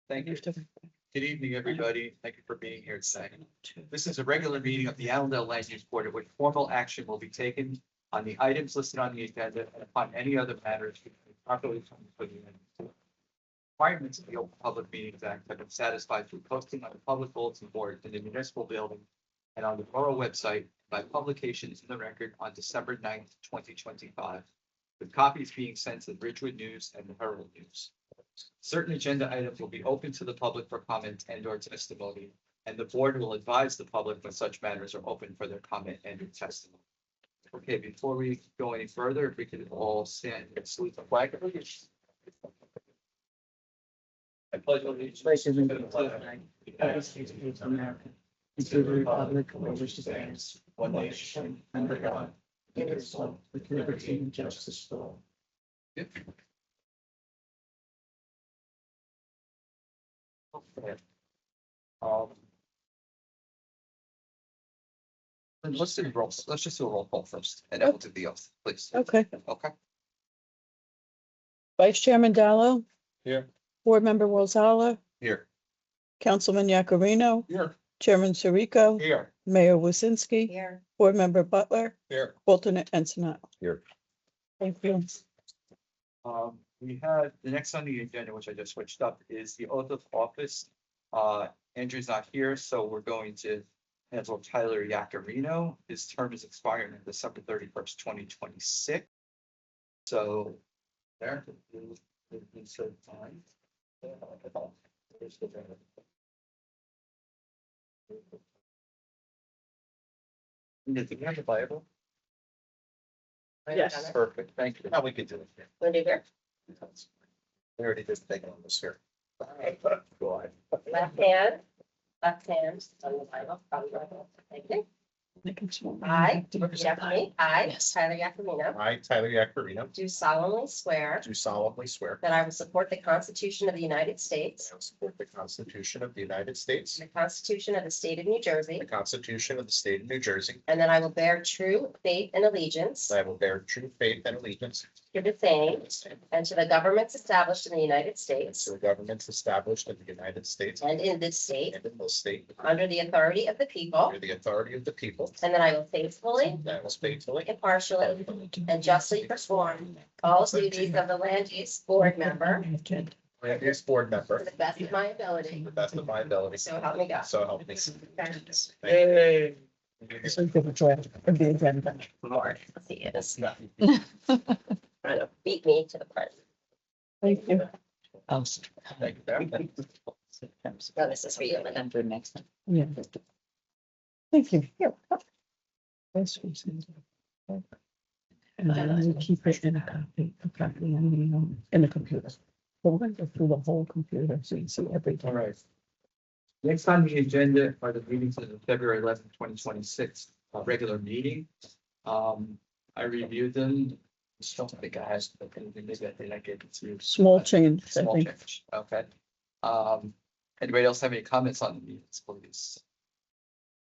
Thank you. Good evening, everybody. Thank you for being here tonight. This is a regular meeting of the Allendale Land Use Board at which formal action will be taken on the items listed on the agenda and upon any other matters properly come before the end. Requirements of the Open Public Meetings Act have been satisfied through posting on the public bulletin board in the municipal building and on the borough website by publications in the record on December 9th, 2025, with copies being sent to the Ridgewood News and the Herald News. Certain agenda items will be open to the public for comment and or testimony, and the board will advise the public when such matters are open for their comment and or testimony. Okay, before we go any further, if we could all stand and salute the flag. I pledge allegiance to the flag of the United States of America, and to the republic for which it stands, one nation, under God, indivisible, with liberty and justice for all. Let's do the rolls. Let's just do a roll call first, and then we'll do the oath, please. Okay. Okay. Vice Chairman Dallo, Here. Board Member Rosala, Here. Councilman Yakarino, Here. Chairman Sirico, Here. Mayor Wasinski, Here. Board Member Butler, Here. alternate Ensenada. Here. Thank you. We had the next on the agenda, which I just switched up, is the oath of office. Andrew's not here, so we're going to handle Tyler Yakarino. His term is expiring on December 31st, 2026. So there. Did you have the Bible? Yes. Perfect, thank you. Now we could do it. Want to do here? We already did take on this here. Go ahead. Left hand on the Bible, probably right. Thank you. I, repeat after me, I, Yes. Tyler Yakarino, I, Tyler Yakarino, do solemnly swear do solemnly swear that I will support the Constitution of the United that States, I will support the Constitution of the United States, and the Constitution of the State of New Jersey, the Constitution of the State of New Jersey, and that I will bear true faith and allegiance that I will bear true faith and allegiance to the same and to the governments established in the United States to the governments established in the United States and in this state, and in this state, under the authority of the people, under the authority of the people, and that I will faithfully, that I will faithfully, impartially, and justly perform all duties of the Land Use Board member land use board member, to the best of my ability. to the best of my ability. So help me God. So help me. Congratulations. Thank you. So give a draft of the agenda. Lord, he is trying to beat me to the punch. Thank you. Thank you. No, this is for you, Linda. Next time. Yeah. Thank you. Here. Yes, we send it. And then we keep it in a copy in the computer. So we're gonna go through the whole computer so you can see All everything. right. Next on the agenda are the meetings of the February 11th, 2026, regular meeting. I reviewed them. Just don't think I has, but maybe I did, I gave it to you. Small change, I Small think. change, okay. Anybody else have any comments on the meetings, please?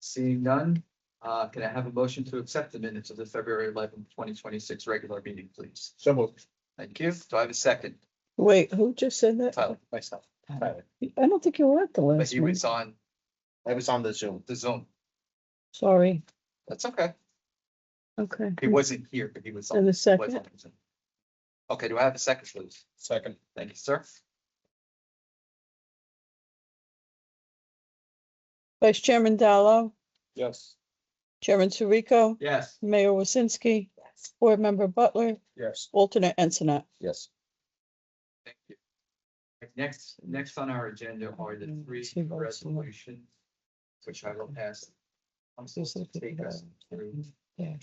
Seeing none, can I have a motion to accept the minutes of the February 11th, 2026 regular meeting, please? So moved. Thank you. Do I have a second? Wait, who just said that? Tyler, myself. Tyler. I don't think you were at the But last he one. was on I was on the Zoom. the Zoom. Sorry. That's okay. Okay. He wasn't here, but he was on. And the was second, on the Zoom. Okay, do I have a second, please? Second. Thank you, sir. Vice Chairman Dallo, Yes. Chairman Sirico, Yes. Mayor Wasinski, Board Member Butler, Yes. alternate Ensenada. Yes. Thank you. Next on our agenda are the three Two votes, one. resolutions, which I will pass. I'm supposed to take us through Yeah.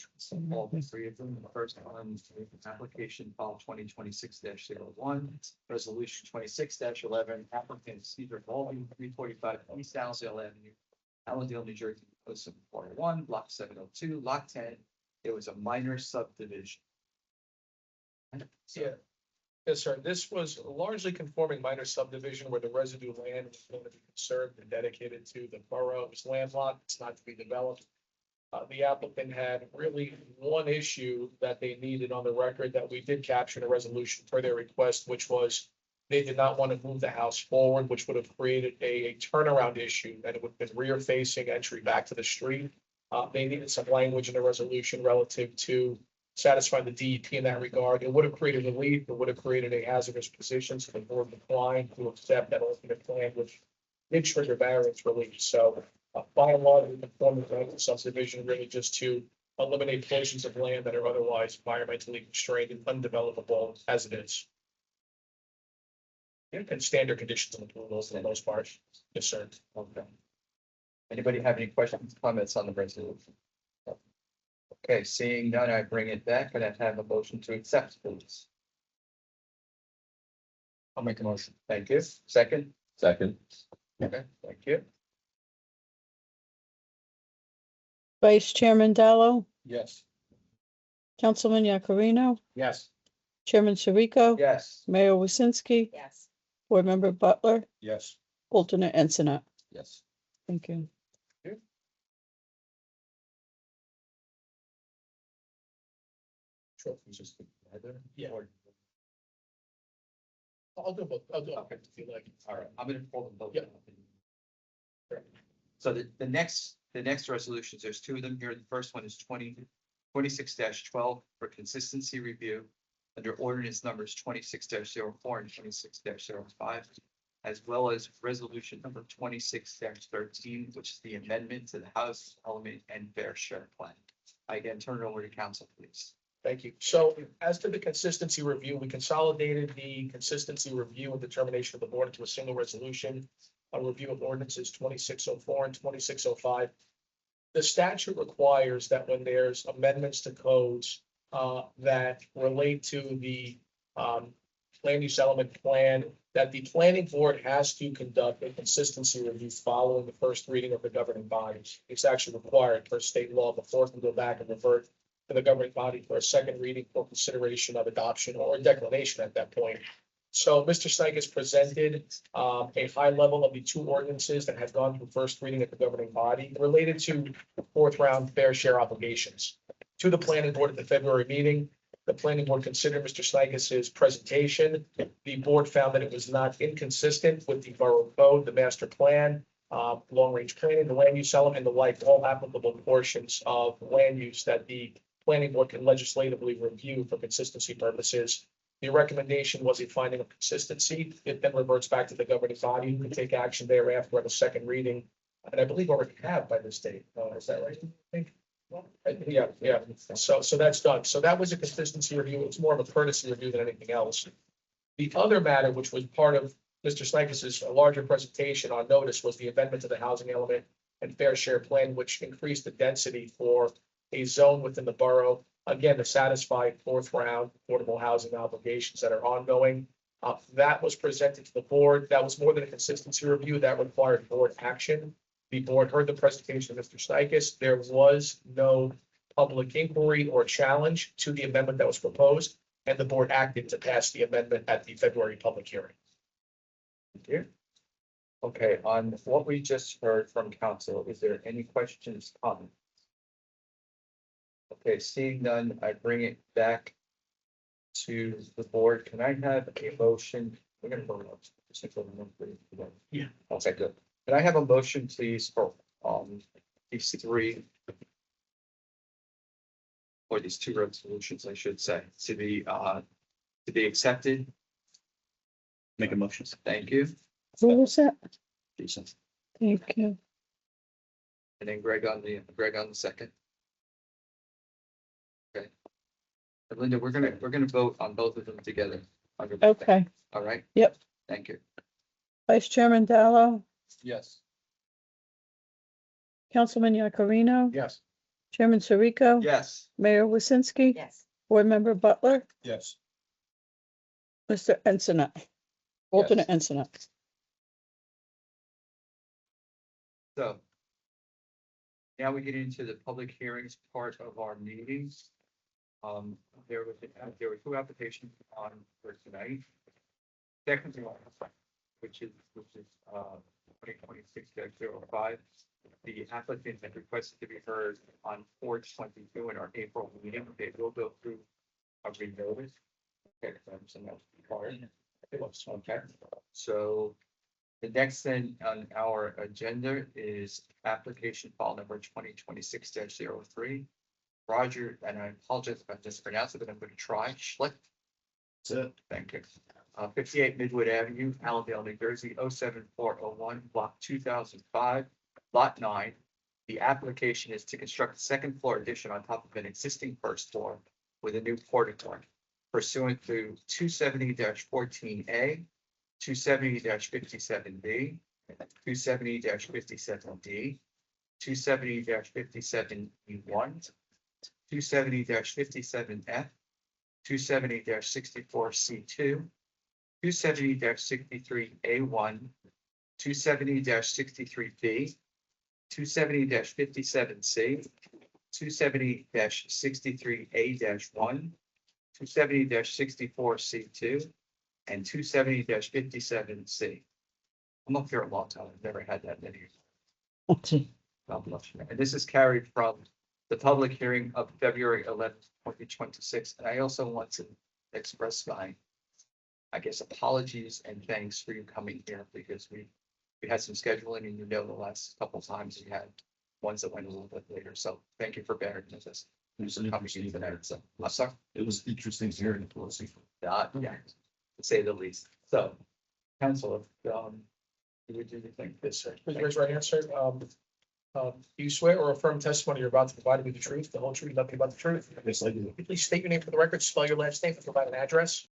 all the three of them. The first one is application file 2026-01, resolution 26-11, applicant Cedar Volume 345 East Allendale Avenue, Allendale, New Jersey, 07401, block 702, lot 10. It was a minor subdivision. Yeah. Yes, sir. This was a largely conforming minor subdivision where the residue land was going to be conserved and dedicated to the borough. It was landlocked. It's not to be developed. The applicant had really one issue that they needed on the record that we did capture in a resolution for their request, which was They did not want to move the house forward, which would have created a turnaround issue, and it would have been rear facing entry back to the street. They needed some language in the resolution relative to satisfying the DEP in that regard. It would have created relief, it would have created a hazardous position, so the board declined to accept that alternate plan, which did trigger variance relief. So by and large, we conform the subdivision really just to eliminate portions of land that are otherwise environmentally constrained and undevelopable as it is. And standard conditions and approvals for the most part. Yes, sir. Okay. Anybody have any questions, comments on the resolution? Okay, seeing none, I bring it back and I have a motion to accept, please. I'll make a motion. Thank you. Second? Second. Okay, thank you. Vice Chairman Dallo, Yes. Councilman Yakarino, Yes. Chairman Sirico. Yes, Mayor Wasinski, Yes. Board Member Butler, Yes. alternate Ensinet. Yes. Thank you. Sure. just Yeah. Or- I'll do both. I'll do it if you like. All right, I'm gonna pull them both. Yeah. out. So the next resolutions, there's two of them here. The first one is 26-12 for consistency review under ordinance numbers 26-04 and 26-05, as well as resolution number 26-13, which is the amendment to the House Element and Fair Share Plan. I again turn it over to council, please. Thank you. So as to the consistency review, we consolidated the consistency review and determination of the board into a single resolution. A review of ordinances 2604 and 2605. The statute requires that when there's amendments to codes that relate to the land use element plan, that the planning board has to conduct a consistency review following the first reading of the governing bodies. It's actually required per state law before it can go back and revert to the governing body for a second reading for consideration of adoption or declination at that point. So Mr. Snike has presented a high level of the two ordinances that have gone through first reading at the governing body related to fourth round fair share obligations. To the planning board at the February meeting, the planning board considered Mr. Snike's presentation. The board found that it was not inconsistent with the borough code, the master plan, long range planning, the land use element, and the like, all applicable portions of land use that the planning board can legislatively review for consistency purposes. The recommendation was a finding of consistency. It then reverts back to the governing body who can take action thereafter at a second reading. And I believe already have by this date. Is that right? I think. Yeah. So that's done. So that was a consistency review. It's more of a courtesy review than anything else. The other matter, which was part of Mr. Snike's larger presentation on notice, was the amendment to the housing element and fair share plan, which increased the density for a zone within the borough. Again, to satisfy fourth round affordable housing obligations that are ongoing. That was presented to the board. That was more than a consistency review. That required board action. The board heard the presentation of Mr. Stikes. There was no public inquiry or challenge to the amendment that was proposed, and the board acted to pass the amendment at the February public hearing. Thank you. Okay, on what we just heard from council, is there any questions, comments? Okay, seeing none, I bring it back to the board. Can I have a motion? We're gonna vote on this. Yeah. Okay, good. Can I have a motion, please, for these three? Or these two resolutions, I should say, to be accepted? Make a motion. Thank you. Who was that? Jason. Thank you. And then Greg on the second. Okay. And Linda, we're gonna vote on both of them together. Okay. All right? Yep. Thank you. Vice Chairman Dallo, Yes. Councilman Yakarino, Yes. Chairman Sirico. Yes, Mayor Wasinski, Yes. Board Member Butler, Yes. Mr. Ensinet, alternate Ensinet. so. Now we get into the public hearings part of our meetings. There were two applications on for tonight. Second one, which is 2026-05. The applicant had requested to be heard on 4/22 in our April meeting. They will go through a renotice. Okay, so that's part. It was. Okay, so the next thing on our agenda is application file number 2026-03. Roger, and I apologize if I mispronounced it, but I'm going to try. Schlick, That's it. thank you. 58 Midwood Avenue, Allendale, New Jersey, 07401, block 2005, lot 9. The application is to construct a second floor addition on top of an existing first floor with a new portico pursuant to 270-14A, 270-57B, 270-57D, 270-57E1, 270-57F, 270-64C2, 270-63A1, 270-63B, 270-57C, 270-63A-1, 270-64C2, and 270-57C. I'm up here a long time. I've never had that many. God bless you. And this is carried from the public hearing of February 11th, 2026. And I also want to express my, I guess, apologies and thanks for you coming here because we had some scheduling and the last couple of times we had ones that went a little bit later. So thank you for bearing with us. It was Coming in interesting. today. So I'm sorry. It was interesting hearing it. Yeah, to say the least. So, council, you would do the thing. Yes, sir. Please raise your right hand, sir. Do you swear or affirm testimony you're about to provide with the truth, the whole truth, nothing but the truth? Yes, I do. Please state your name for the record, spell your last name, and provide an address.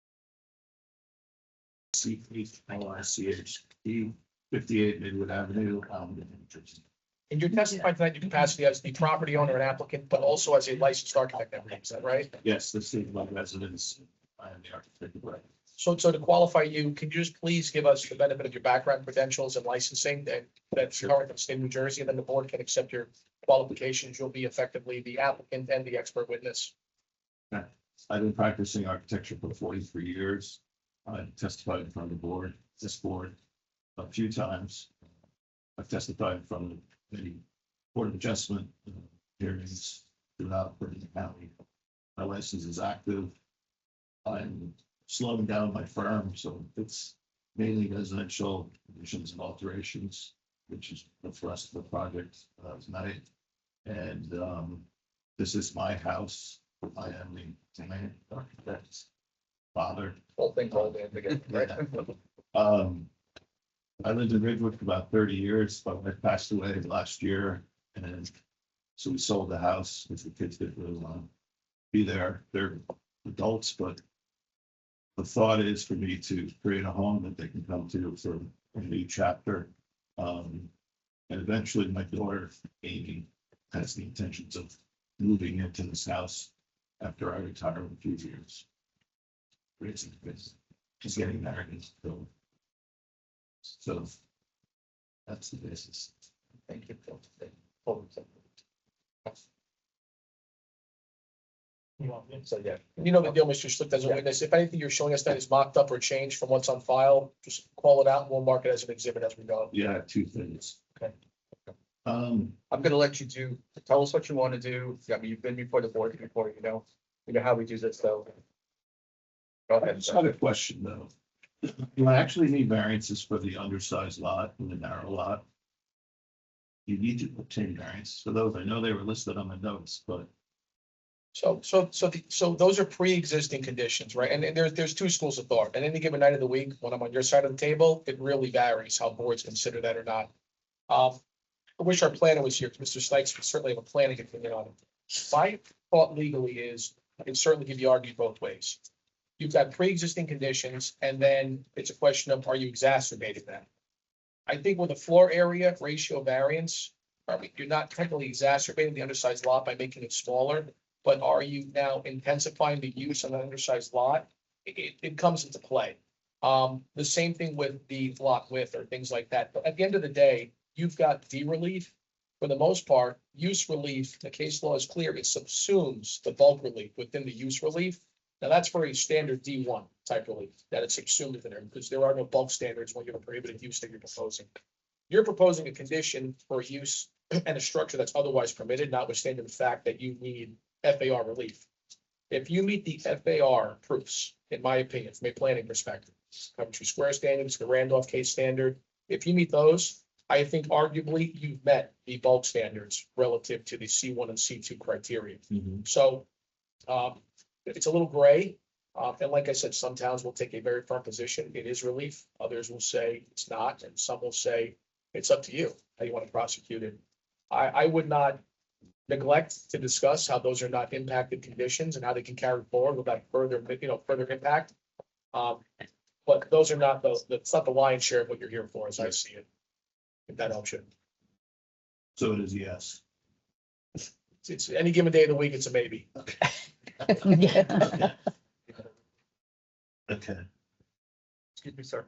CHLICHD, 58 Midwood Avenue, New Jersey. And you're testifying tonight in your capacity as the property owner and applicant, but also as a licensed architect, I believe. Is that right? Yes, this is my residence. I am the architect of record. So to qualify you, can you just please give us the benefit of your background credentials and licensing that's current in the state of New Jersey, and then the board can accept your qualifications. You'll be effectively the applicant and the expert witness. I've been practicing architecture for 43 years. I've testified in front of the board, this board, a few times. I've testified in front of many Board of Adjustment hearings throughout Bergen County. My license is active. I'm slowing down my firm, so it's mainly residential additions and alterations, which is the thrust of the project tonight. And this is my house. I am the main architect's father. Whole thing rolled in together, right? I lived in Ridgewood for about 30 years, but I passed away last year. And so we sold the house because the kids didn't really want to be there. They're adults, but the thought is for me to create a home that they can come to for a new chapter. And eventually my daughter, Amy, has the intentions of moving into this house after I retire in a few years. Raising kids, just getting married. So that's the basis. Thank you. So, yeah. You know the deal, Mr. Schlicht, as a witness. If anything you're showing us that is mocked up or changed from what's on file, just call it out and we'll mark it as an exhibit as we go. Yeah, I have two things. Okay. I'm gonna let you tell us what you want to do. I mean, you've been before the board before, you know how we do this, though. Go I ahead. just have a question, though. Do I actually need variances for the undersized lot and the narrow lot? You need to obtain variances for those. I know they were listed on the notes, but So those are pre-existing conditions, right? And there's two schools of thought. At any given night of the week, when I'm on your side of the table, it really varies how boards consider that or not. I wish our planner was here, because Mr. Sykes would certainly have a planning opinion on it. My thought legally is, it can certainly be argued both ways. You've got pre-existing conditions, and then it's a question of, are you exacerbating them? I think with a floor area ratio variance, you're not technically exacerbating the undersized lot by making it smaller, but are you now intensifying the use on the undersized lot? It comes into play. The same thing with the lot width or things like that. But at the end of the day, you've got D relief. For the most part, use relief, the case law is clear, it subsumes the bulk relief within the use relief. Now, that's for a standard D1 type relief, that it's subsumed within there, because there are no bulk standards when you have a prohibited use that you're proposing. You're proposing a condition for a use and a structure that's otherwise permitted, notwithstanding the fact that you need FAR relief. If you meet the FAR proofs, in my opinion, from a planning perspective, Coventry Square standards, the Randolph case standard, if you meet those, I think arguably you've met the bulk standards relative to the C1 and C2 criteria. So it's a little gray. And like I said, some towns will take a very firm position. It is relief. Others will say it's not, and some will say it's up to you how you want to prosecute it. I would not neglect to discuss how those are not impacted conditions and how they can carry forward without further, further impact. But those are not that's not the lion's share of what you're here for, as I see it. If that helps you. So it is yes. It's any given day of the week, it's a maybe. Yeah. Okay. Excuse me, sir.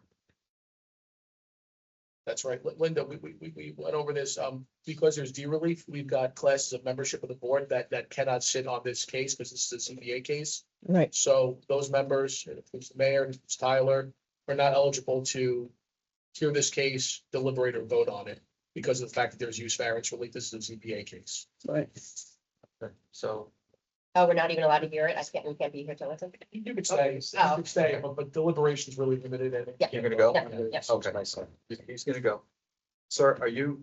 That's right. Linda, we went over this, because there's D relief, we've got classes of membership of the board that cannot sit on this case because this is a ZBA case. Right, So those members, if it's the mayor, if it's Tyler, are not eligible to hear this case, deliberate or vote on it because of the fact that there's use variance relief. This is a ZBA case. right. Okay, so, Oh, we're not even allowed to hear it. We can't be here to listen. You could stay, Oh. but deliberation's really limited and. Yeah. You're gonna go? Yeah, yeah. okay, he's gonna go. Sir, are you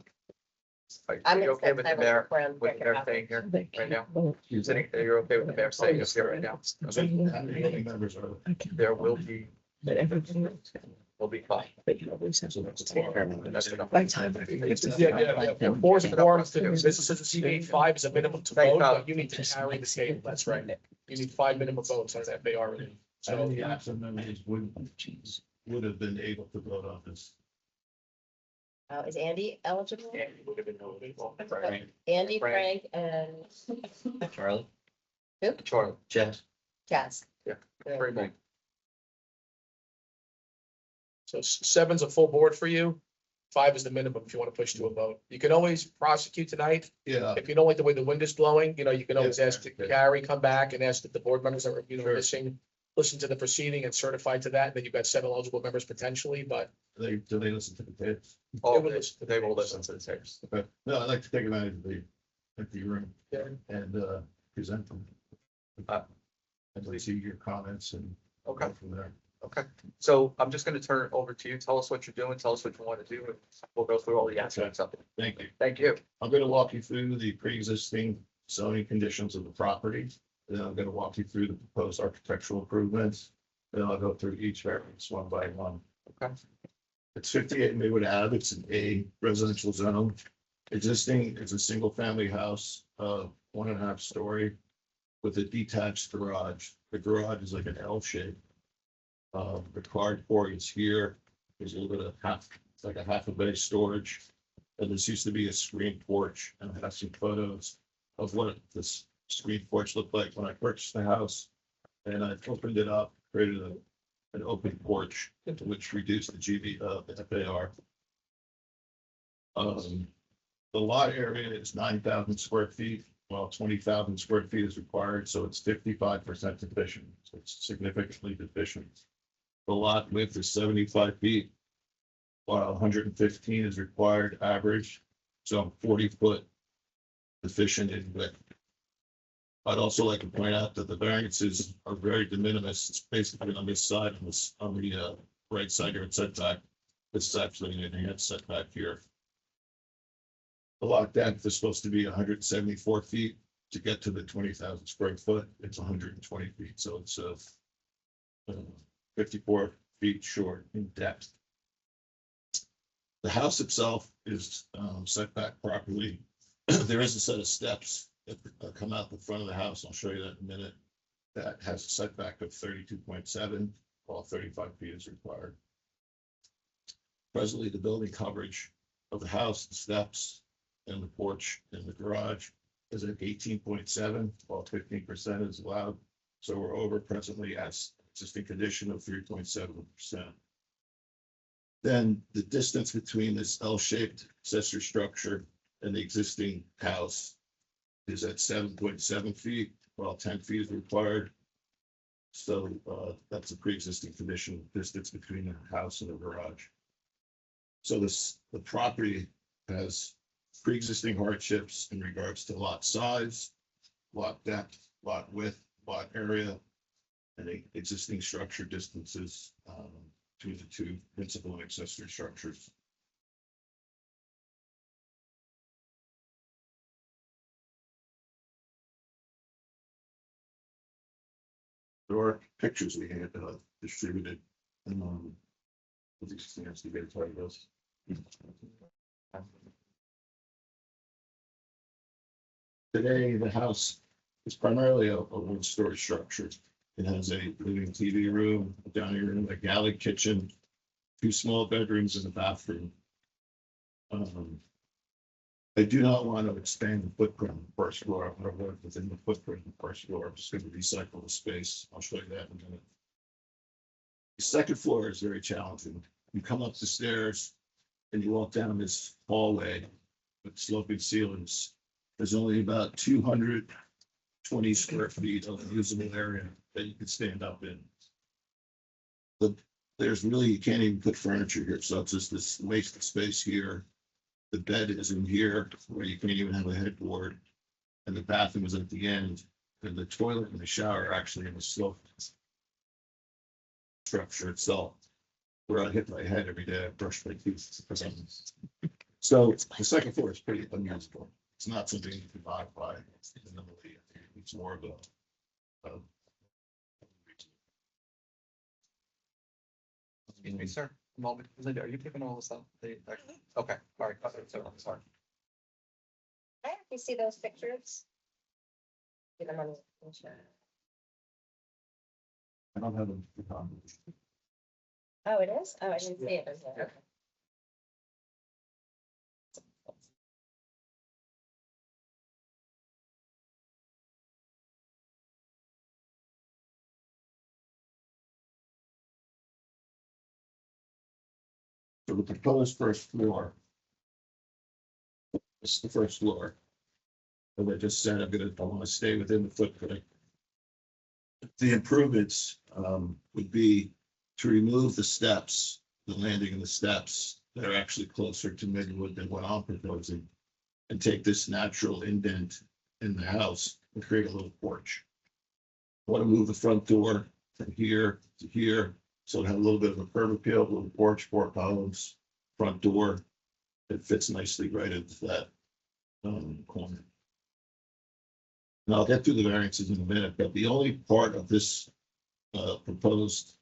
I'm you okay with the mayor, with with the mayor staying here They right can't now? vote. You sitting, you're okay with the mayor staying here right now? Okay. How many members are I can't There vote. will be, But everybody else, will be five. but you always have. So that's That's enough. By time. Yeah. Four is a quorum to do business as a ZBA, 5 is a minimum to vote, but you need to carry the table. That's right. You need 5 minimum votes on that FAR relief. How So many absent members would have been able to vote on this? Is Andy eligible? yeah, you would have been eligible. Andy, Frank. Frank, and Charlie? Who? Charlie. Jess. Jess. Yeah. Good. Very big. So 7's a full board for you. 5 is the minimum if you want to push to a vote. You can always prosecute tonight. Yeah. If you don't like the way the wind is blowing, you can always Yeah. ask to carry, come back and ask that the board members are, missing, listen to the proceeding and certify to that. Then you've got 7 eligible members potentially, but Do they listen to the tapes? Oh, They will listen to the they will tapes. listen to the tapes. Okay. No, I'd like to take advantage of the empty room Yeah. and present them. Uh, And please see your comments and Okay. go from there. Okay, so I'm just gonna turn it over to you. Tell us what you're doing, tell us what you want to do, and we'll go through all the aspects of it. Thank you. Thank you. I'm gonna walk you through the pre-existing zoning conditions of the property. Then I'm gonna walk you through the proposed architectural improvements. Then I'll go through each variance one by one. Okay. It's 58 Maywood Ave. It's an A residential zone. Existing is a single family house, 1.5 story with a detached garage. The garage is like an L shape. The carport is here. There's a little bit of like a half a bay storage. And this used to be a screen porch, and I have some photos of what this screen porch looked like when I purchased the house. And I opened it up, created an open porch, which reduced the the FAR. The lot area is 9,000 square feet, while 20,000 square feet is required, so it's 55% deficient. So it's significantly deficient. The lot width is 75 feet, while 115 is required average, so I'm 40-foot deficient in width. I'd also like to point out that the variances are very de minimis. It's basically on this side, on the right side here, it's setback. This is actually an enhanced setback here. The lot depth is supposed to be 174 feet. To get to the 20,000 square foot, it's 120 feet, so it's 54 feet short in depth. The house itself is set back properly. There is a set of steps that come out the front of the house. I'll show you that in a minute. That has a setback of 32.7, while 35 feet is required. Presently, the building coverage of the house, the steps, and the porch and the garage is at 18.7, while 15% is allowed. So we're over presently as existing condition of 3.7%. Then the distance between this L-shaped accessory structure and the existing house is at 7.7 feet, while 10 feet is required. So that's a pre-existing condition, distance between the house and the garage. So the property has pre-existing hardships in regards to lot size, lot depth, lot width, lot area and existing structure distances between the two principal and accessory structures. There are pictures we had distributed. With these stamps to get part of this. Today, the house is primarily a one-story structure. It has a living TV room, a dining room, a galley kitchen, 2 small bedrooms and a bathroom. I do not want to expand the footprint of the first floor. I want to work within the footprint of the first floor. I'm just going to recycle the space. I'll show you that in a minute. The second floor is very challenging. You come up the stairs and you walk down this hallway with sloping ceilings. There's only about 220 square feet of usable area that you could stand up in. But there's really, you can't even put furniture here. So it's just this waste of space here. The bed is in here where you can't even have a headboard. And the bathroom is at the end. And the toilet and the shower are actually in the slope structure itself. Where I hit my head every day, I brush my teeth. So the second floor is pretty unusable. It's not something you can modify. It's more of a Excuse me, sir, a moment. Linda, are you picking all this up? Okay, all right, sorry. Okay, you see those pictures? Get them on the show. I don't have a. Oh, it is? Oh, I didn't see it. Okay. So the proposed first floor. This is the first floor. As I just said, I want to stay within the footprint. The improvements would be to remove the steps, the landing and the steps that are actually closer to Midwood than what I'm proposing. And take this natural indent in the house and create a little porch. I want to move the front door from here to here. So it had a little bit of a curb appeal, a little porch, 4 columns, front door. It fits nicely right into that corner. And I'll get through the variances in a minute, but the only part of this proposed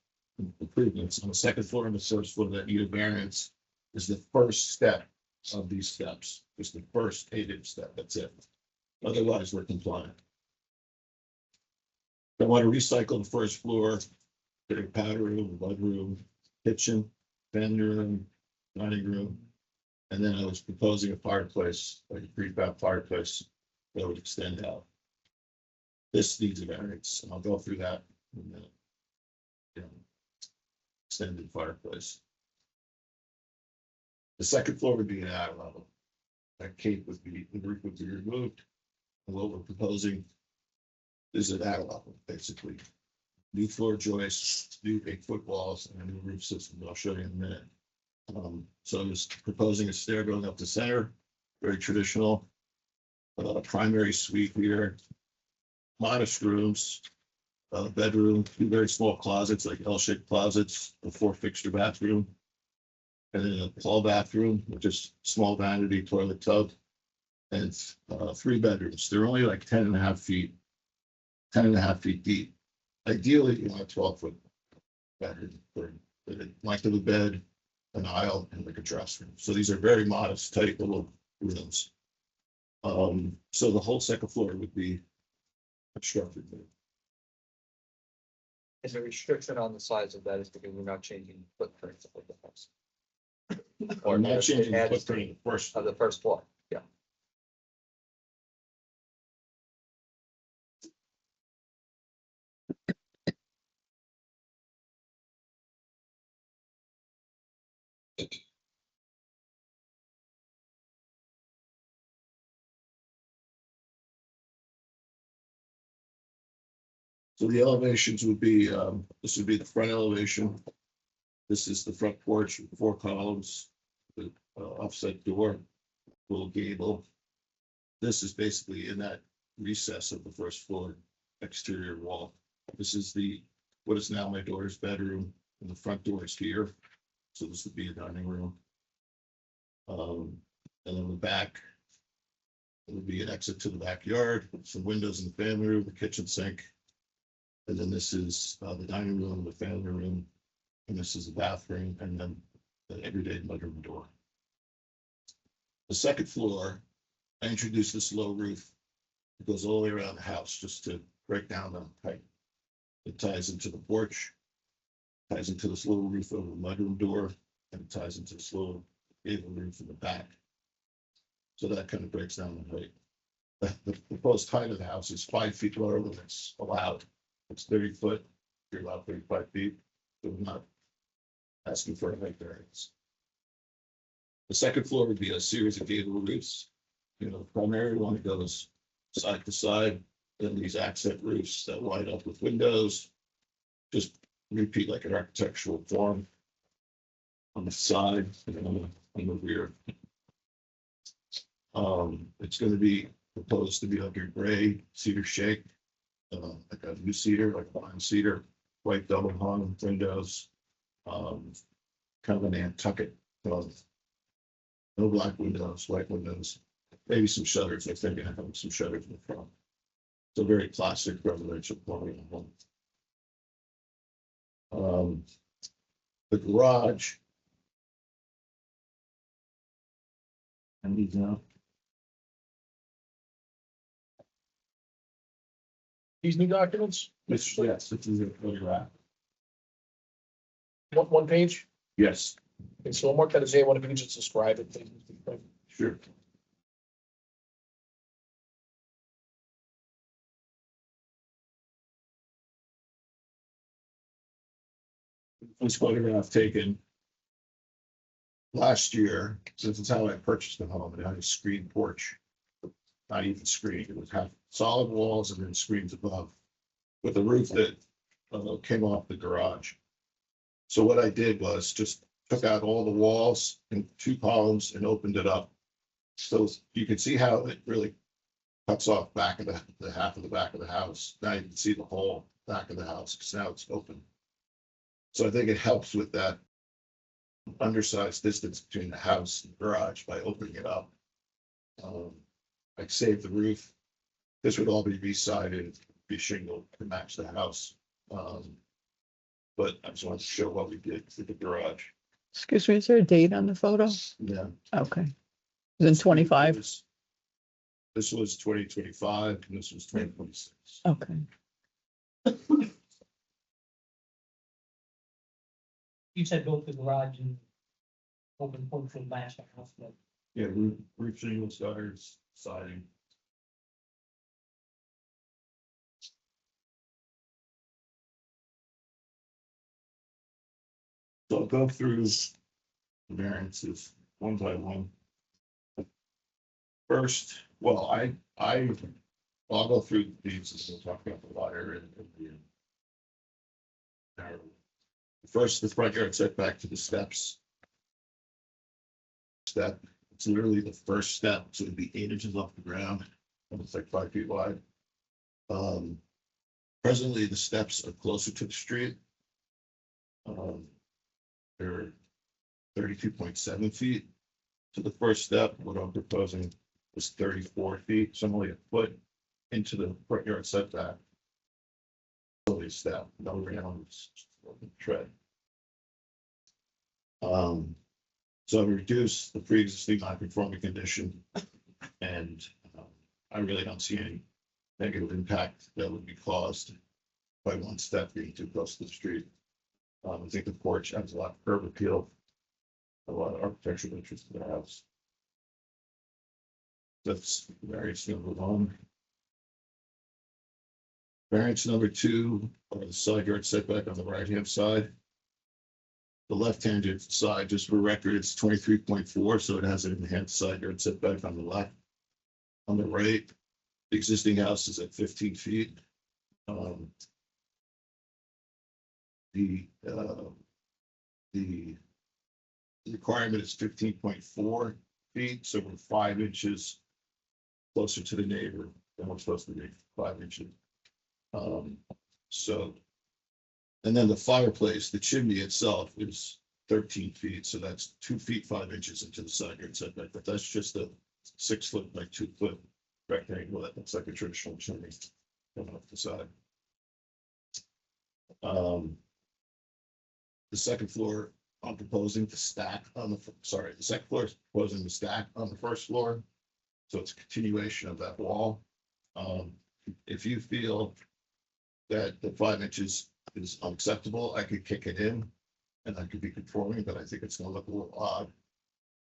improvements on the second floor and the first floor that need a variance is the first step of these steps. It's the first 8-inch step, that's it. Otherwise, we're compliant. I want to recycle the first floor, get a powder room, mud room, kitchen, family room, dining room. And then I was proposing a fireplace, like a prefab fireplace that would extend out. This needs a variance, and I'll go through that in a minute. Extended fireplace. The second floor would be an attic level. That cape would be, the roof would be removed. And what we're proposing is an attic level, basically. New floor joists, new 8-foot walls, and a new roof system that I'll show you in a minute. So I'm just proposing a stair going up the center, very traditional. Primary suite here, modest rooms, bedroom, 2 very small closets, like L-shaped closets, a 4-fixture bathroom. And then a hall bathroom, which is small vanity toilet tub. And 3 bedrooms. They're only like 10.5 feet deep. Ideally, you want a 12-foot bedroom for the length of the bed, an aisle, and like a dressing room. So these are very modest, tight little rooms. So the whole second floor would be obstructed. And the restriction on the size of that is because we're not changing the footprint of the house. Or not changing the adds to footprint of the first. Of the first floor, yeah. So the elevations would be, this would be the front elevation. This is the front porch, 4 columns, the offset door, little gable. This is basically in that recess of the first floor. exterior wall. This is what is now my daughter's bedroom, and the front door is here. So this would be a dining room. And then the back, it would be an exit to the backyard, some windows in the family room, the kitchen sink. And then this is the dining room, the family room, and this is the bathroom, and then the everyday mudroom door. The second floor, I introduced this low roof. It goes all the way around the house just to break down the height. It ties into the porch, ties into this little roof over the mudroom door, and it ties into this little gable roof in the back. So that kind of breaks down the height. The proposed height of the house is 5 feet lower than it's allowed. It's 30 foot. You're allowed 35 feet. So we're not asking for a height variance. The second floor would be a series of gable roofs. You know, the primary one goes side to side. Then these accent roofs that line up with windows. Just repeat like an architectural form on the side and then on the rear. It's going to be proposed to be under gray cedar shake, like a new cedar, like a pine cedar, white double hung windows, kind of a Nantucket. No black windows, white windows, maybe some shutters. I think I have some shutters in the front. It's a very classic residential plumbing home. The garage. And these now. These new documents, Yes, this is a photograph. one page? Yes, Okay, so I'll mark that as A1 if you can just describe it. Please. sure. This photograph taken last year, since it's how I purchased the home, it had a screen porch. Not even screen, it would have solid walls and then screens above, with a roof that came off the garage. So what I did was just took out all the walls in 2 columns and opened it up. So you can see how it really cuts off back of the half of the back of the house. Now you can see the whole back of the house because now it's open. So I think it helps with that undersized distance between the house and the garage by opening it up. I saved the roof. This would all be re-sided, be shingled to match the house. But I just wanted to show what we did with the garage. Excuse me, is there a date on the photo? Yeah. Okay. Is it 25? This was 2025 and this was 2026. Okay. You said both the garage and open porch and last house, but Yeah, roof shingles, gutters, siding. So I'll go through the variances one by one. First, well, I'll go through these and we'll talk about the water and the. First, the front yard setback to the steps. Step, it's literally the first step, so it'd be 8 inches off the ground, and it's like 5 feet wide. Presently, the steps are closer to the street. They're 32.7 feet to the first step. What I'm proposing is 34 feet, so I'm only a foot into the front yard setback. Only step, no rounds, tread. So I reduce the pre-existing non-conforming condition, and I really don't see any negative impact that would be caused by one step being too close to the street. I think the porch adds a lot of curb appeal, a lot of architectural interest to the house. That's variance number 1. Variance number 2 are the side yard setback on the right-hand side. The left-hand side, just for record, it's 23.4, so it has an enhanced side yard setback on the left. On the right, the existing house is at 15 feet. The requirement is 15.4 feet, so we're 5 inches closer to the neighbor than we're supposed to be, 5 inches. So. And then the fireplace, the chimney itself is 13 feet, so that's 2 feet 5 inches into the side yard setback, but that's just a 6 foot by 2 foot rectangle that looks like a traditional chimney coming off the side. The second floor, I'm proposing to stack on the, the second floor is proposing to stack on the first floor. So it's a continuation of that wall. If you feel that the 5 inches is unacceptable, I could kick it in and I could be conforming, but I think it's gonna look a little odd.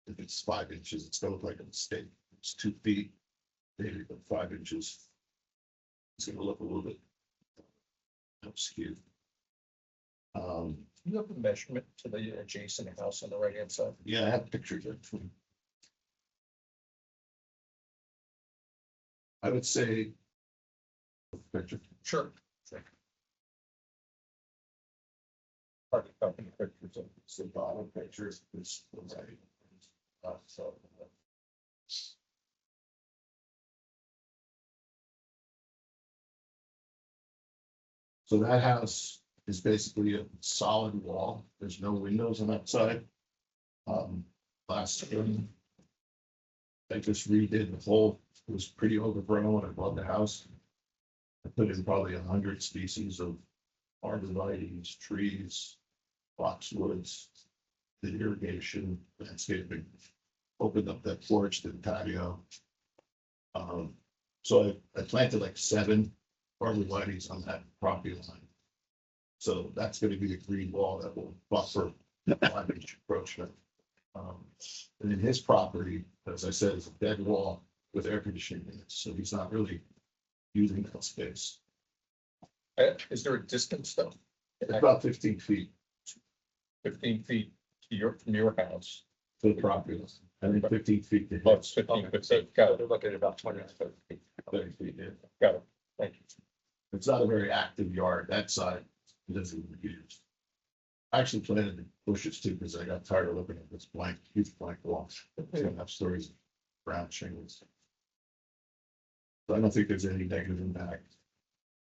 If it's 5 inches, it's gonna look like a mistake. It's 2 feet, maybe, but 5 inches. It's gonna look a little bit skewed. You have a measurement to the adjacent house on the right hand side. Yeah, I have pictures of it. I would say. Picture. Sure. Part of company pictures of the bottom pictures is right. So. So that house is basically a solid wall. There's no windows on that side. Last spring. I just redid the whole, it was pretty overgrown when I bought the house. I put in probably 100 species of arborvitaes, trees, boxwoods, the irrigation, landscaping, opened up that porch to the patio. So I planted like 7 arborvitaes on that property line. So that's gonna be a green wall that will buffer 5-inch encroachment. And in his property, as I said, is a dead wall with air conditioning in it, so he's not really using that space. Is there a distance though? It's about 15 feet 15 feet to from your house. to the property line. I think 15 feet to Oh, his. it's 15, but so, got it. They're looking at about 20 to 30 feet. 30 feet, yeah. Got it. Thank you. It's not a very active yard, that side, it doesn't even use. I actually planted the bushes too, because I got tired of looking at this blank, huge blank wall. 2.5 stories of brown shingles. So I don't think there's any negative impact.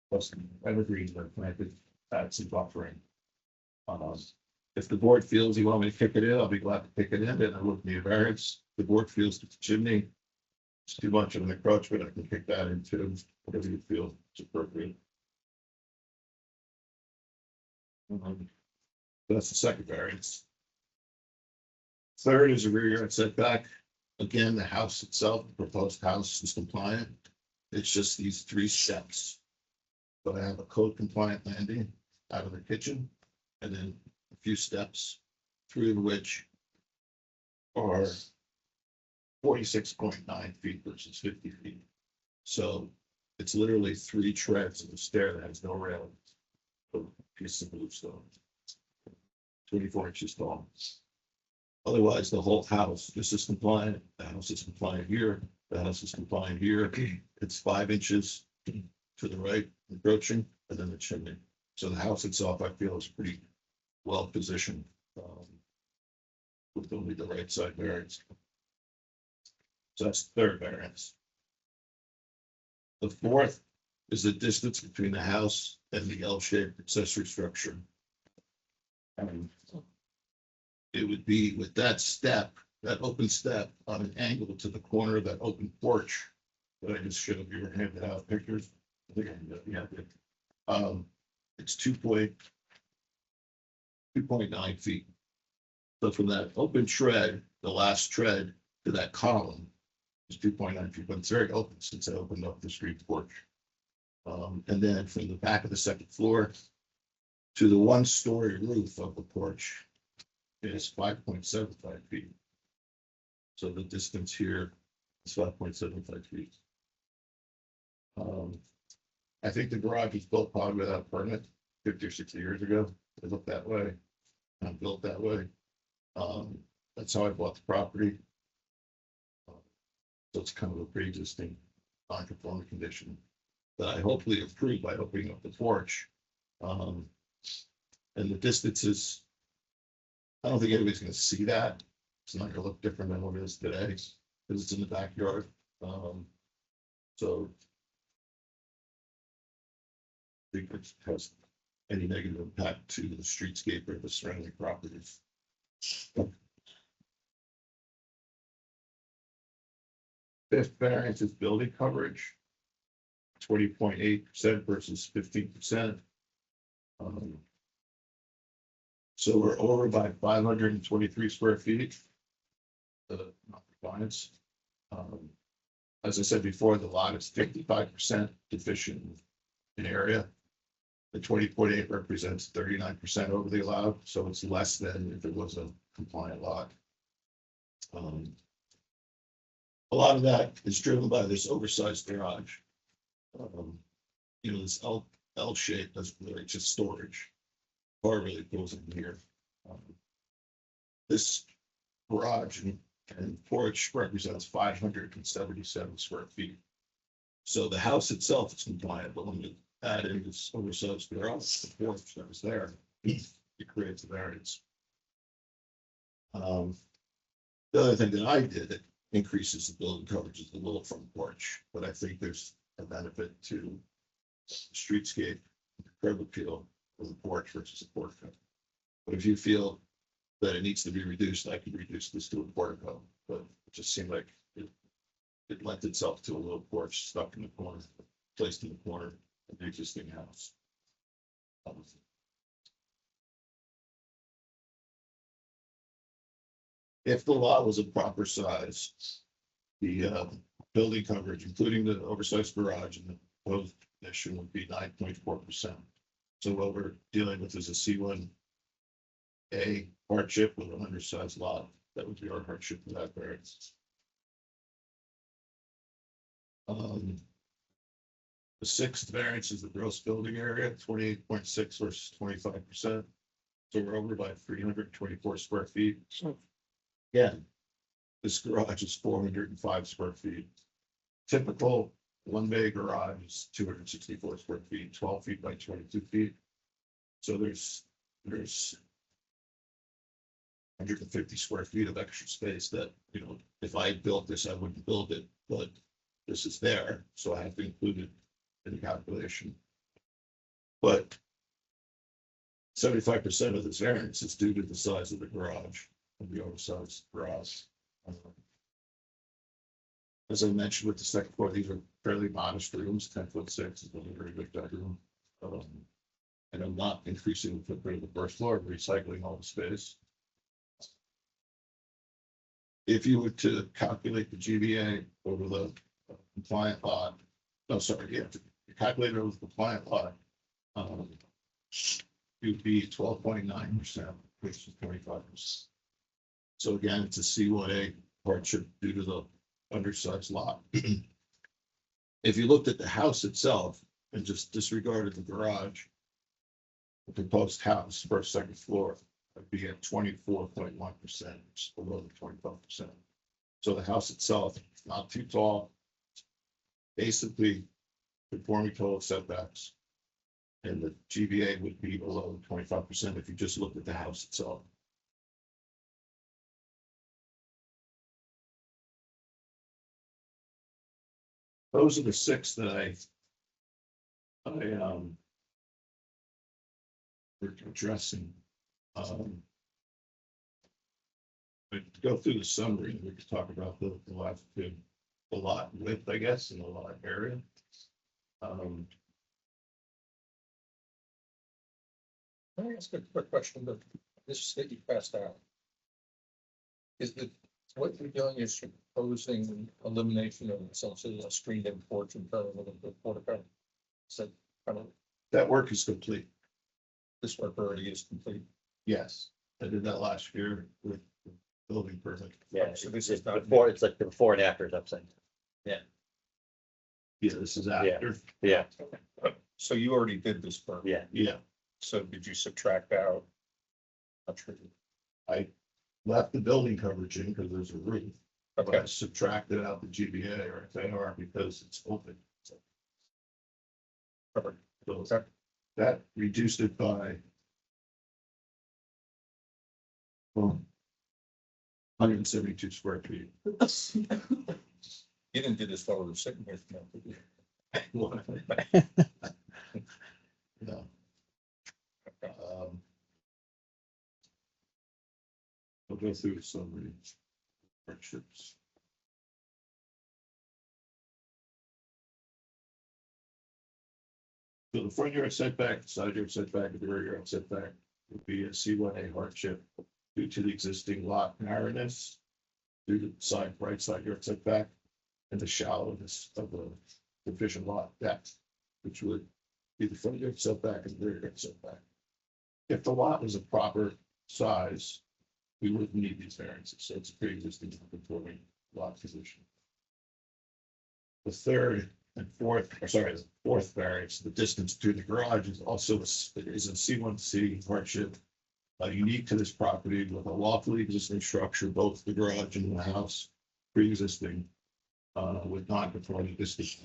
Plus, evergreens are planted, that's some buffering. If the board feels you want me to kick it in, I'll be glad to kick it in, and I look need a variance. The board feels that the chimney is too much of an encroachment, I can kick that into whatever you feel is appropriate. That's the second variance. Third is a rear yard setback. Again, the house itself, the proposed house is compliant. It's just these 3 steps. But I have a code compliant landing out of the kitchen and then a few steps, 3 of which are 46.9 feet versus 50 feet. So it's literally 3 treads of a stair that has no railing. A piece of bluestone. 24 inches tall. Otherwise, the whole house, this is compliant, the house is compliant here, the house is compliant here. It's 5 inches to the right, encroaching, and then the chimney. So the house itself, I feel, is pretty well positioned. With only the right side variance. So that's the third variance. The fourth is the distance between the house and the L-shaped accessory structure. And it would be with that step, that open step on an angle to the corner of that open porch that I just showed you, handed out pictures. I think I can, yeah. It's 2.9 feet. So from that open tread, the last tread to that column is 2.9 feet, but it's very open since I opened up the street porch. And then from the back of the second floor to the 1-story roof of the porch is 5.75 feet. So the distance here is 5.75 feet. I think the garage was built probably without a permit 50 or 60 years ago. It looked that way. Not built that way. That's how I bought the property. So it's kind of a pre-existing non-conforming condition that I hopefully improve by opening up the porch. And the distances, I don't think anybody's gonna see that. It's not gonna look different than what it is today, because it's in the backyard. So think it has any negative impact to the streetscape or the surrounding properties. Fifth variance is building coverage. 20.8% versus 15%. So we're over by 523 square feet. The compliance. As I said before, the lot is 55% deficient in area. The 20.8 represents 39% over the allowed, so it's less than if it was a compliant lot. A lot of that is driven by this oversized garage. This L shape that's really just storage. Car really goes in here. This garage and porch represents 577 square feet. So the house itself is compliant, but when you add in this oversized garage, the porch that was there, it creates a variance. The other thing that I did that increases the building coverage is the little front porch, but I think there's a benefit to the streetscape, the curb appeal of the porch versus a portico. But if you feel that it needs to be reduced, I could reduce this to a portico, but it just seemed like it lent itself to a little porch stuck in the corner, placed in the corner of the existing house. If the lot was a proper size, the building coverage, including the oversized garage and the proposed addition, would be 9.4%. So what we're dealing with is a C1A hardship with an undersized lot. That would be our hardship for that variance. The sixth variance is the gross building area, 28.6 versus 25%. So we're over by 324 square feet. Again, this garage is 405 square feet. Typical one-bay garage is 264 square feet, 12 feet by 22 feet. So there's 150 square feet of extra space that, if I had built this, I wouldn't build it, but this is there, so I have to include it in the calculation. But 75% of this variance is due to the size of the garage, and the oversized garage. As I mentioned with the second floor, these are fairly modest rooms, 10'6" is a very big bedroom. And I'm not increasing the footprint of the first floor, recycling all the space. If you were to calculate the GVA over the compliant lot, calculate it over the compliant lot, you'd be 12.9% versus 25%. So again, it's a C1A hardship due to the undersized lot. If you looked at the house itself and just disregarded the garage, the proposed house, first, second floor, would be at 24.1%, below the 25%. So the house itself is not too tall. Basically, conforming to all setbacks. And the GVA would be below 25% if you just looked at the house itself. Those are the six that we're addressing. But to go through the summary, we could talk about the last two, the lot width, I guess, and the lot area. Can I ask a quick question, but this that you passed out? Is that what you're doing is proposing elimination of essentially a screened-in porch and turning it into a portico? So kind of That work is complete. this work already is complete. Yes, I did that last year with the building permit. Yeah, So this it's is not- before, it's like the before and after, I'm saying. Yeah, this is after. Yeah, So you already did this work. yeah. Yeah, So did you subtract out? Not sure. I left the building coverage in because there's a roof. But I Okay, subtracted out the GBA or FAR because it's open. perfect. So that reduced it by 172 square feet. You didn't do this while we were sitting here. No, did you? No. I'll go through some of the hardships. So the front yard setback, side yard setback, and the rear yard setback would be a C1A hardship due to the existing lot narrowness, due to the right side yard setback, and the shallowness of the deficient lot depth, which would be the front yard setback and rear yard setback. If the lot was a proper size, we wouldn't need these variances, so it's a pre-existing conforming lot position. The third and fourth, the fourth variance, the distance to the garage is also a C1C hardship. Unique to this property with a lawfully existing structure, both the garage and the house pre-existing, with non-conforming distance.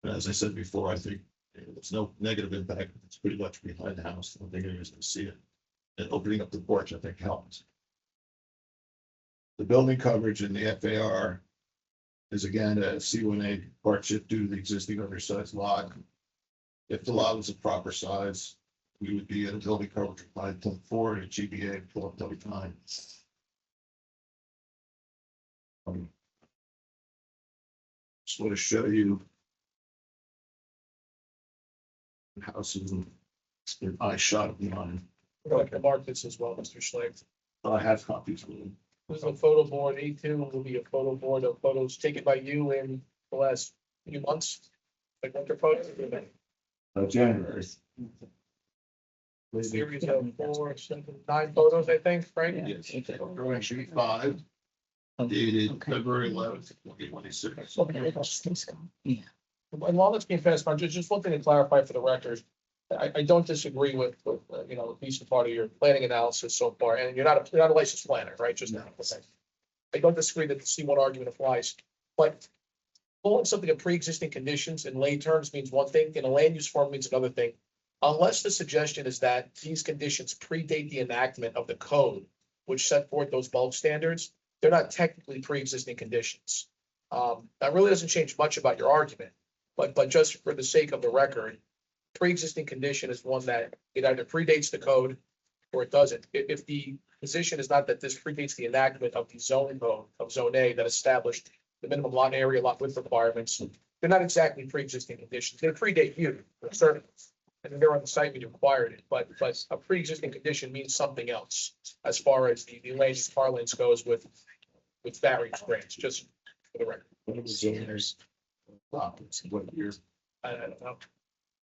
And as I said before, I think there's no negative impact. It's pretty much behind the house. I don't think anyone's gonna see it. And opening up the porch, I think, helps. The building coverage in the FAR is again a C1A hardship due to the existing undersized lot. If the lot was a proper size, we would be at a building coverage of 5.4 and a GBA of 12.9. Just want to show you the house in eye shot of mine. We'd like to mark this as well, Mr. Schlegg. I have copies with them. This is a photo board. A2 will be a photo board of photos taken by you in the last few months. Like winter photos. January. Series of 4, 7, 9 photos, I think, right? Yeah. Yes, drawing sheet 5, dated Okay. February 11th, 2026. Yeah. And while that's being passed, on, just one thing to clarify for the record. I don't disagree with, you know, the decent part of your planning analysis so far, and you're not a licensed planner, right? Just now. I don't disagree that the C1 argument applies, but calling something a pre-existing conditions in lay terms means one thing, in a land use form means another thing. Unless the suggestion is that these conditions predate the enactment of the code, which set forth those bulk standards, they're not technically pre-existing conditions. That really doesn't change much about your argument, but just for the sake of the record, pre-existing condition is one that it either predates the code or it doesn't. If the position is not that this predates the enactment of the zoning code of Zone A that established the minimum lot area, lot width requirements, they're not exactly pre-existing conditions. They predate you, certainly. And they're on the site when you acquired it, but a pre-existing condition means something else as far as the land use parlance goes with various grants, just for the record. What was the what year? I don't know.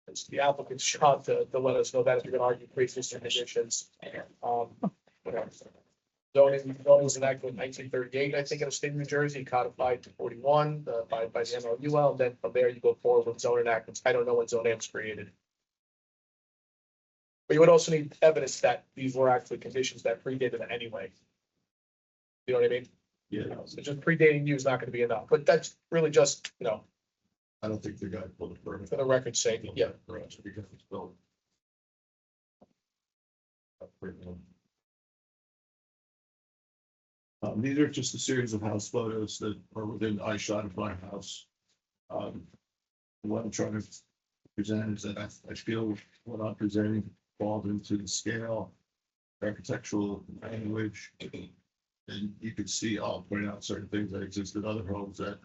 It's the applicant's job to let us know that if you're gonna argue pre-existing conditions. Whatever. Zoning was enacted in 1938, I think, in the state of New Jersey, codified to 41 by the MLUL. Then from there you go forward with zone enactments. I don't know when zone A was created. But you would also need evidence that these were actually conditions that predated it anyway. You know what I mean? Yeah, So just predating you is not gonna be enough, but that's really just, you know, I don't think the guy pulled a permit. for the record's sake, yeah. Because it's built. These are just a series of house photos that are within eye shot of my house. What I'm trying to present is that I feel what I'm presenting falls into the scale, architectural language. And you can see, I'll point out certain things that exist in other homes that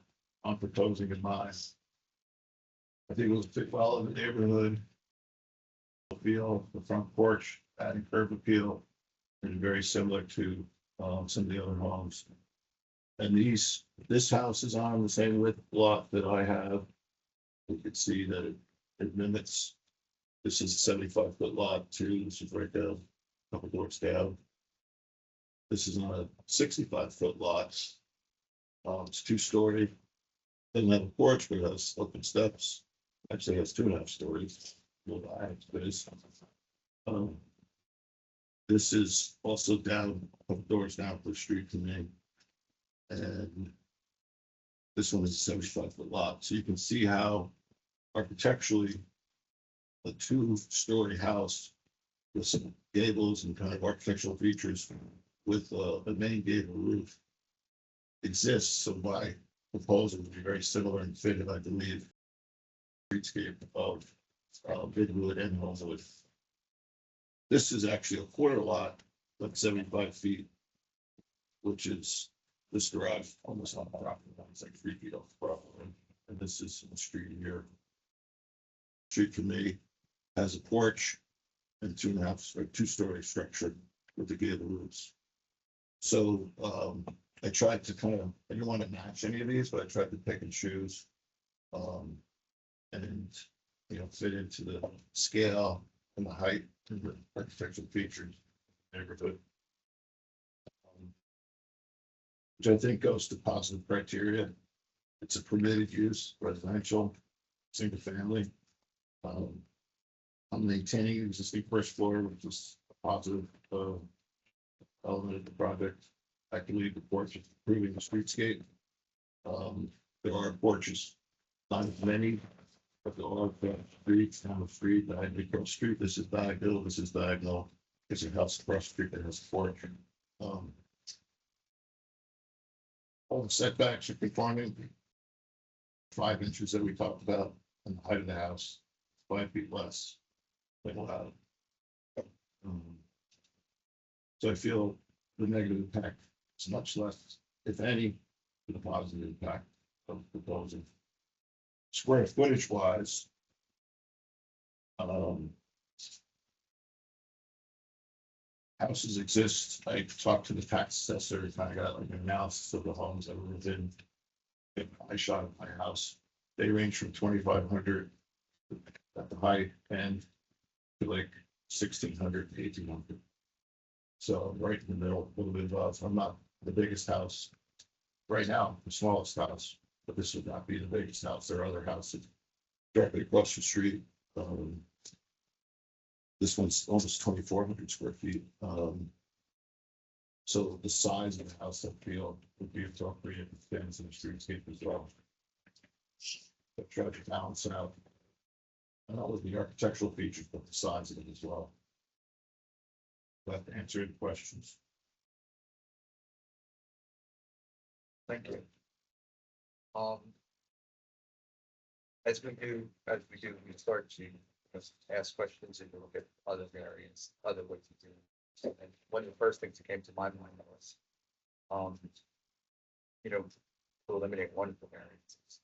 I'm proposing in mine. I think it will fit well in the neighborhood. Feel the front porch, adding curb appeal, and very similar to some of the other homes. And this house is on the same width lot that I have. You can see that it mimics. This is a 75-foot lot too. This is right down, a couple doors down. This is on a 65-foot lot. It's 2-story. Doesn't have a porch, but it has open steps. Actually, it has 2.5 stories. This is also down a couple doors down the street from me. And this one is a 75-foot lot. So you can see how architecturally a 2-story house with some gables and kind of architectural features with a main gable roof exists. So my proposal would be very similar and fitted, I believe, streetscape of Midwood and Homewood. This is actually a quarter lot, like 75 feet, which is this garage almost on the property line. It's like 3 feet off the property line. And this is the street here. Street for me has a porch and 2.5 or 2-story structure with the gable roofs. So I tried to I didn't want to match any of these, but I tried to pick and choose. And, fit into the scale and the height and the architectural features of the neighborhood. Which I think goes to positive criteria. It's a permitted use, residential, single family. I'm maintaining existing first floor, which is a positive element of the project. I believe the porch is improving the streetscape. There are porches, not as many, but there are streets down the street, across street. This is diagonal, this is diagonal. There's a house across the street that has a porch. All the setbacks are conforming. 5 inches that we talked about, and the height of the house, 5 feet less than allowed. So I feel the negative impact is much less, if any, than the positive impact of the proposal. Square footage wise, houses exist. I talked to the tax assessor, kind of got like an analysis of the homes that were within. I shot my house. They range from 2,500 at the high end to like 1,600 to 1,800. So right in the middle, a little bit above. I'm not the biggest house right now, the smallest house, but this would not be the biggest house. There are other houses directly across the street. This one's almost 2,400 square feet. So the size of the house, I feel, would be appropriate, fits in the streetscape as well. But try to balance out, not with the architectural features, but the size of it as well. That answer any questions. Thank you. As we do, we start to ask questions and look at other variants, other ways to do it. And one of the first things that came to my mind was, to eliminate one of the variances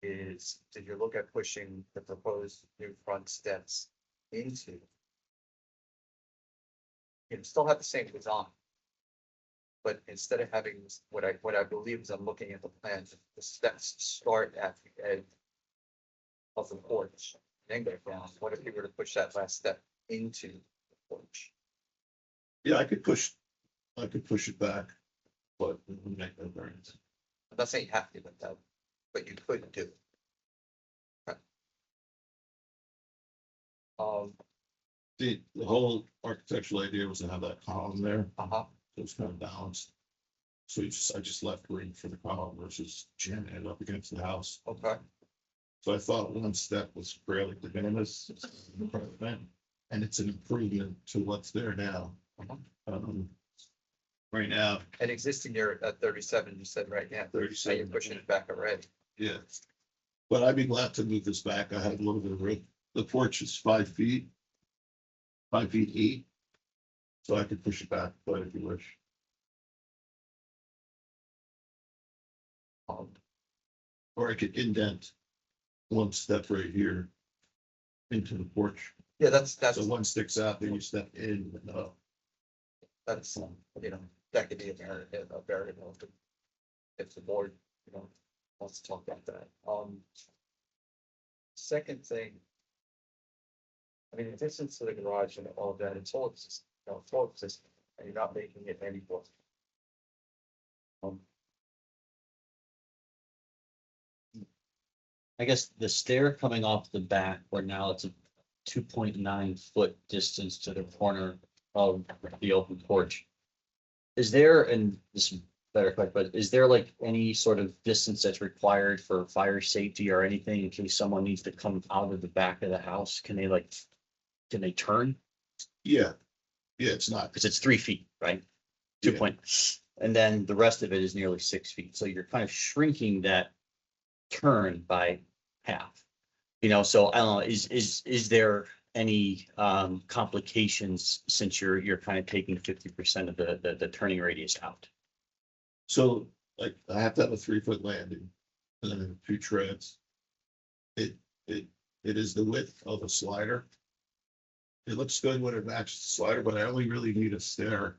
is, did you look at pushing the proposed new front steps into? Still have the same design. But instead of having what I believe is, I'm looking at the plans, the steps start at the edge of the porch, then go down. What if you were to push that last step into the porch? Yeah, I could push it back, but it would make no variance. I'm not saying you have to, but you could do it. Okay. The whole architectural idea was to have that column there, Uh-huh. so it's kind of balanced. So I just left room for the column versus jamming it up against the house. Okay. So I thought one step was fairly de minimis, and it's an improvement to what's there now. Right now, And existing there at 37, you said right now. So you're 37. pushing it back already. Yeah. But I'd be glad to move this back. I had a little bit of room. The porch is 5 feet. 5 feet 8. So I could push it back, but if you wish. Or I could indent one step right here into the porch. Yeah, that's, So one sticks out, then you step in. that's, that could be a variable. If the board, wants to talk about that. Second thing. I mean, the distance to the garage and all of that, it's all existing, and you're not making it any worse. I guess the stair coming off the back, where now it's a 2.9 foot distance to the corner of the open porch. Is there, and this is better question, but is there like any sort of distance that's required for fire safety or anything in case someone needs to come out of the back of the house? Can they turn? Yeah. Yeah, it's not. Because it's 3 feet, right? Yeah. 2 point, and then the rest of it is nearly 6 feet. So you're kind of shrinking that turn by half. You know, so I don't know, is there any complications since you're kind of taking 50% of the turning radius out? So like I have to have a 3 foot landing and then 2 treads. It, it is the width of a slider. It looks good when it matches the slider, but I only really need a stair.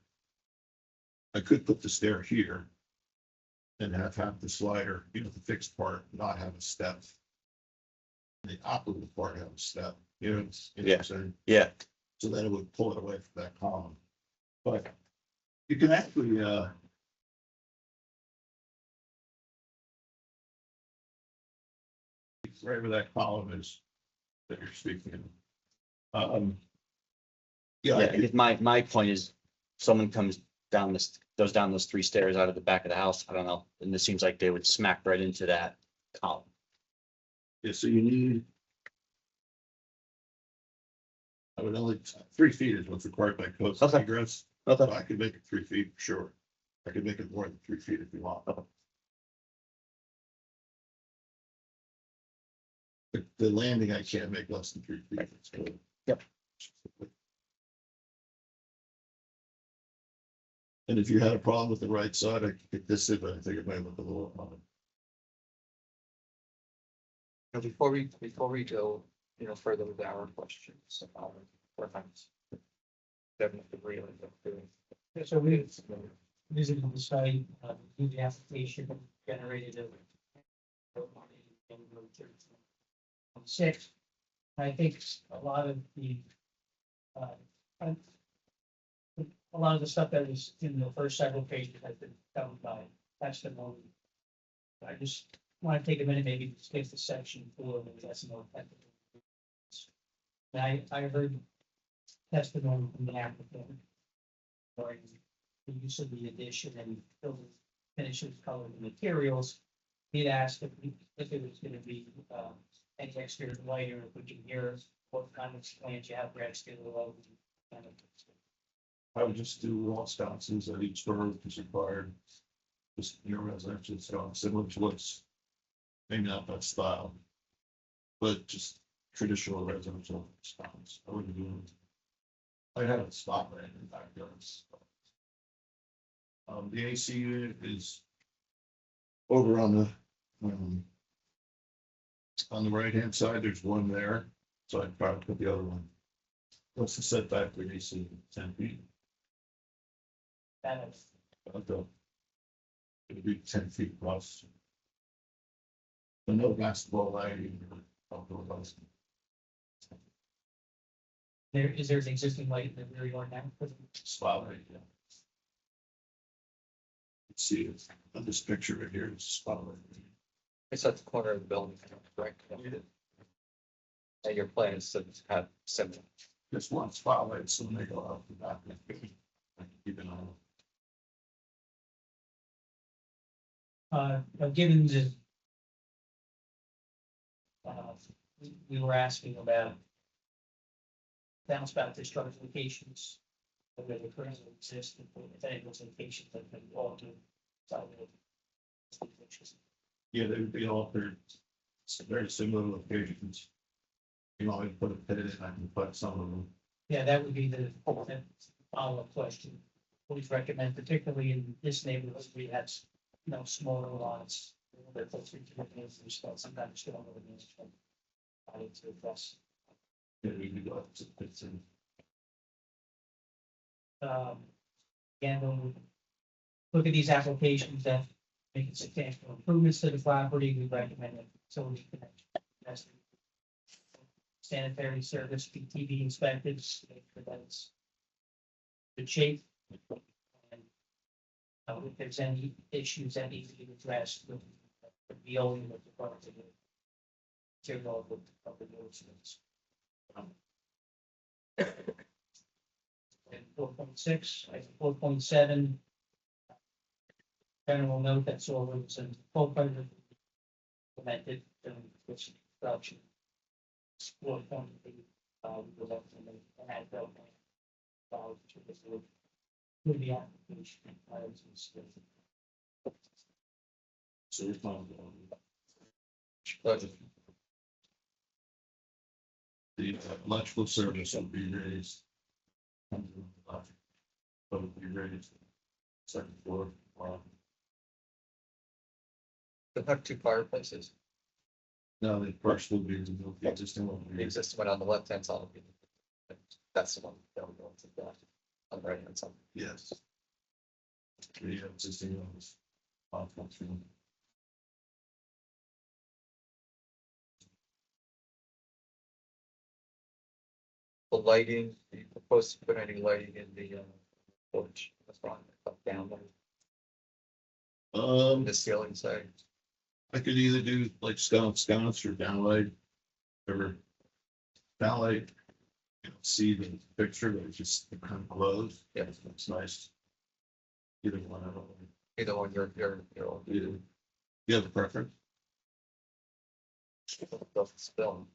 I could put the stair here. And have half the slider, you know, the fixed part, not have a step. The opposite part have a step, you know, you know what I'm saying? Yeah, So then it would pull it away from that column. But you can actually, right where that column is that you're speaking of. Yeah, yeah, because my point is, someone comes down goes down those 3 stairs out of the back of the house, I don't know, and it seems like they would smack right into that column. yeah, so you need. I would only, 3 feet is what's required by code. Okay. Egress. Okay. So I could make it 3 feet, sure. I could make it more than 3 feet if you want. The landing, I can't make less than 3 feet. That's good. Yep. And if you had a problem with the right side, I could get this in, but I think it might look a little odd. Now, before we go, you know, further with our questions, perhaps. Definitely agree with that. So we visited the site, do the application, generated a. 6. I think a lot of the, a lot of the stuff that was in the first several pages has been done by testimony. I just want to take a minute, maybe to skip the section 4, maybe that's more effective. I heard testimony from the applicant regarding the use of the addition and building finishes, color, and materials. He'd asked if it was gonna be, any exterior lighting, if we can hear what kind of plans you have for exterior lighting. kind of- I would just do wall sconces at each door which is required. Just your residential style, similar to what's maybe not that style. But just traditional residential styles. I wouldn't do. I'd have a spotlight in the backyards. The AC unit is over on the right-hand side, there's one there, so I'd probably put the other one. What's the setback for AC? 10 feet? Kind of, It'd be 10 feet plus. But no basketball lighting. Outdoor lighting. is there an existing light in the rear yard now? Spotlight, yeah. Let's see it on this picture right here, it's spotlight. It's at the corner of the building, correct? And your plan is to have 7. Just one spotlight, so they go out the back. I can keep it on. Given the. We were asking about. Downspout discharge locations. Whether they currently exist, if any of those locations have been altered. Yeah, they would be altered. It's very similar locations. You know, I put a pit in, I can put some of them. Yeah, that would be the follow-up question. Please recommend, particularly in this neighborhood, we have, smaller lots. They're closer to the neighbors, but sometimes still over the management. I need to address. Yeah, we could go up to pits in. Again, when we look at these applications that make substantial improvements to the property, we recommend that facility connection. Sanitary service, BTV inspected, make sure that it's good shape. And if there's any issues that need to be addressed with the only with regard to the material of the notices. And 4.6, 4.7. General note that solar was in full implemented during this construction. 4.8, was up to the ad bill. With the application. So we're fine. Budget. The electrical service will be raised. Will be raised. Second floor. They'll have two fireplaces. No, the first will be removed, the existing one will The be. existing one on the left-hand side. Will be- That's the one that we're going to do. On the right-hand side. Yes. The existing one is. Functional. The lighting, you propose to put any lighting in the porch, that's fine, up down there, Um, the ceiling side. I could either do like sconce or downlight. Or downlight. You know, see the picture, but it's just kind of glows. Yeah. It's nice. Either one, I don't know. Either one, you're Either. You have a preference? doesn't spill.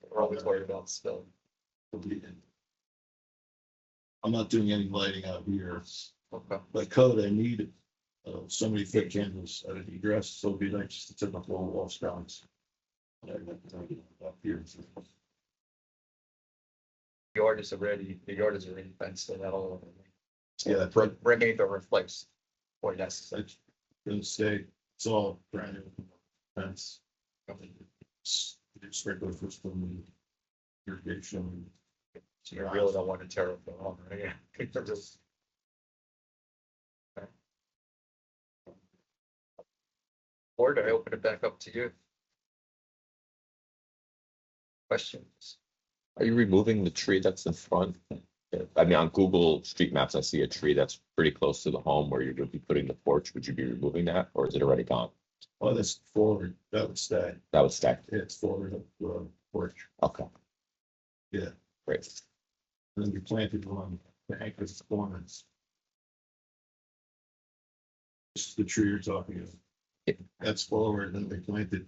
We're always worried about spill. I'm not doing any lighting out here. Okay. By code, I need so many thick candles at an egress, so it'd be nice just to turn the whole wall sconce. Up here. The yard is already fenced, so that'll. Yeah, that's right. Remain or replace. Or necessary. It's gonna stay, it's all brand new fence. It's sprinkler system, irrigation. So you really don't want to tear it down, right? Yeah. Keep the roof. Okay. Board, I open it back up to you. Questions? Are you removing the tree that's in front? I mean, on Google Street Maps, I see a tree that's pretty close to the home where you're gonna be putting the porch. Would you be removing that, or is it already gone? Oh, that's forward, that would stay, That would stack. it's forward of the porch, Okay. Yeah. Great. and then we planted one, the anchor performance. This is the tree you're talking about. Yeah. That's forward, and then they planted,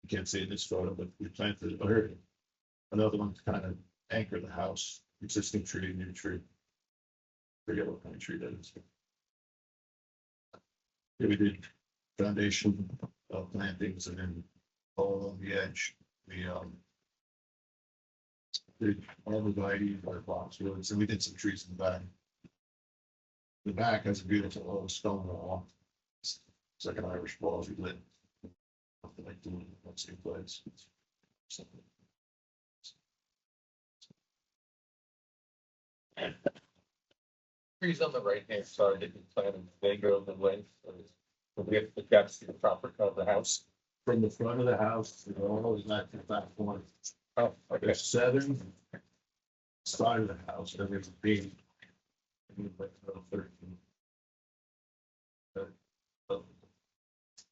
you can't see in this photo, but we planted another one to kind of anchor the house, existing tree, new tree. Forget what kind of tree that is. Yeah, we did foundation plantings and then all along the edge, the arborvitae or boxwoods, and we did some trees in the back. The back has a beautiful old stone wall. It's like an Irish wall we lit. Like doing that same place. Trees on the right hand side, did you plan them, they go the length, or if that's the proper cover of the house? From the front of the house, you know, always not to the back corner. Oh, okay. There's seven side of the house, and there's a big.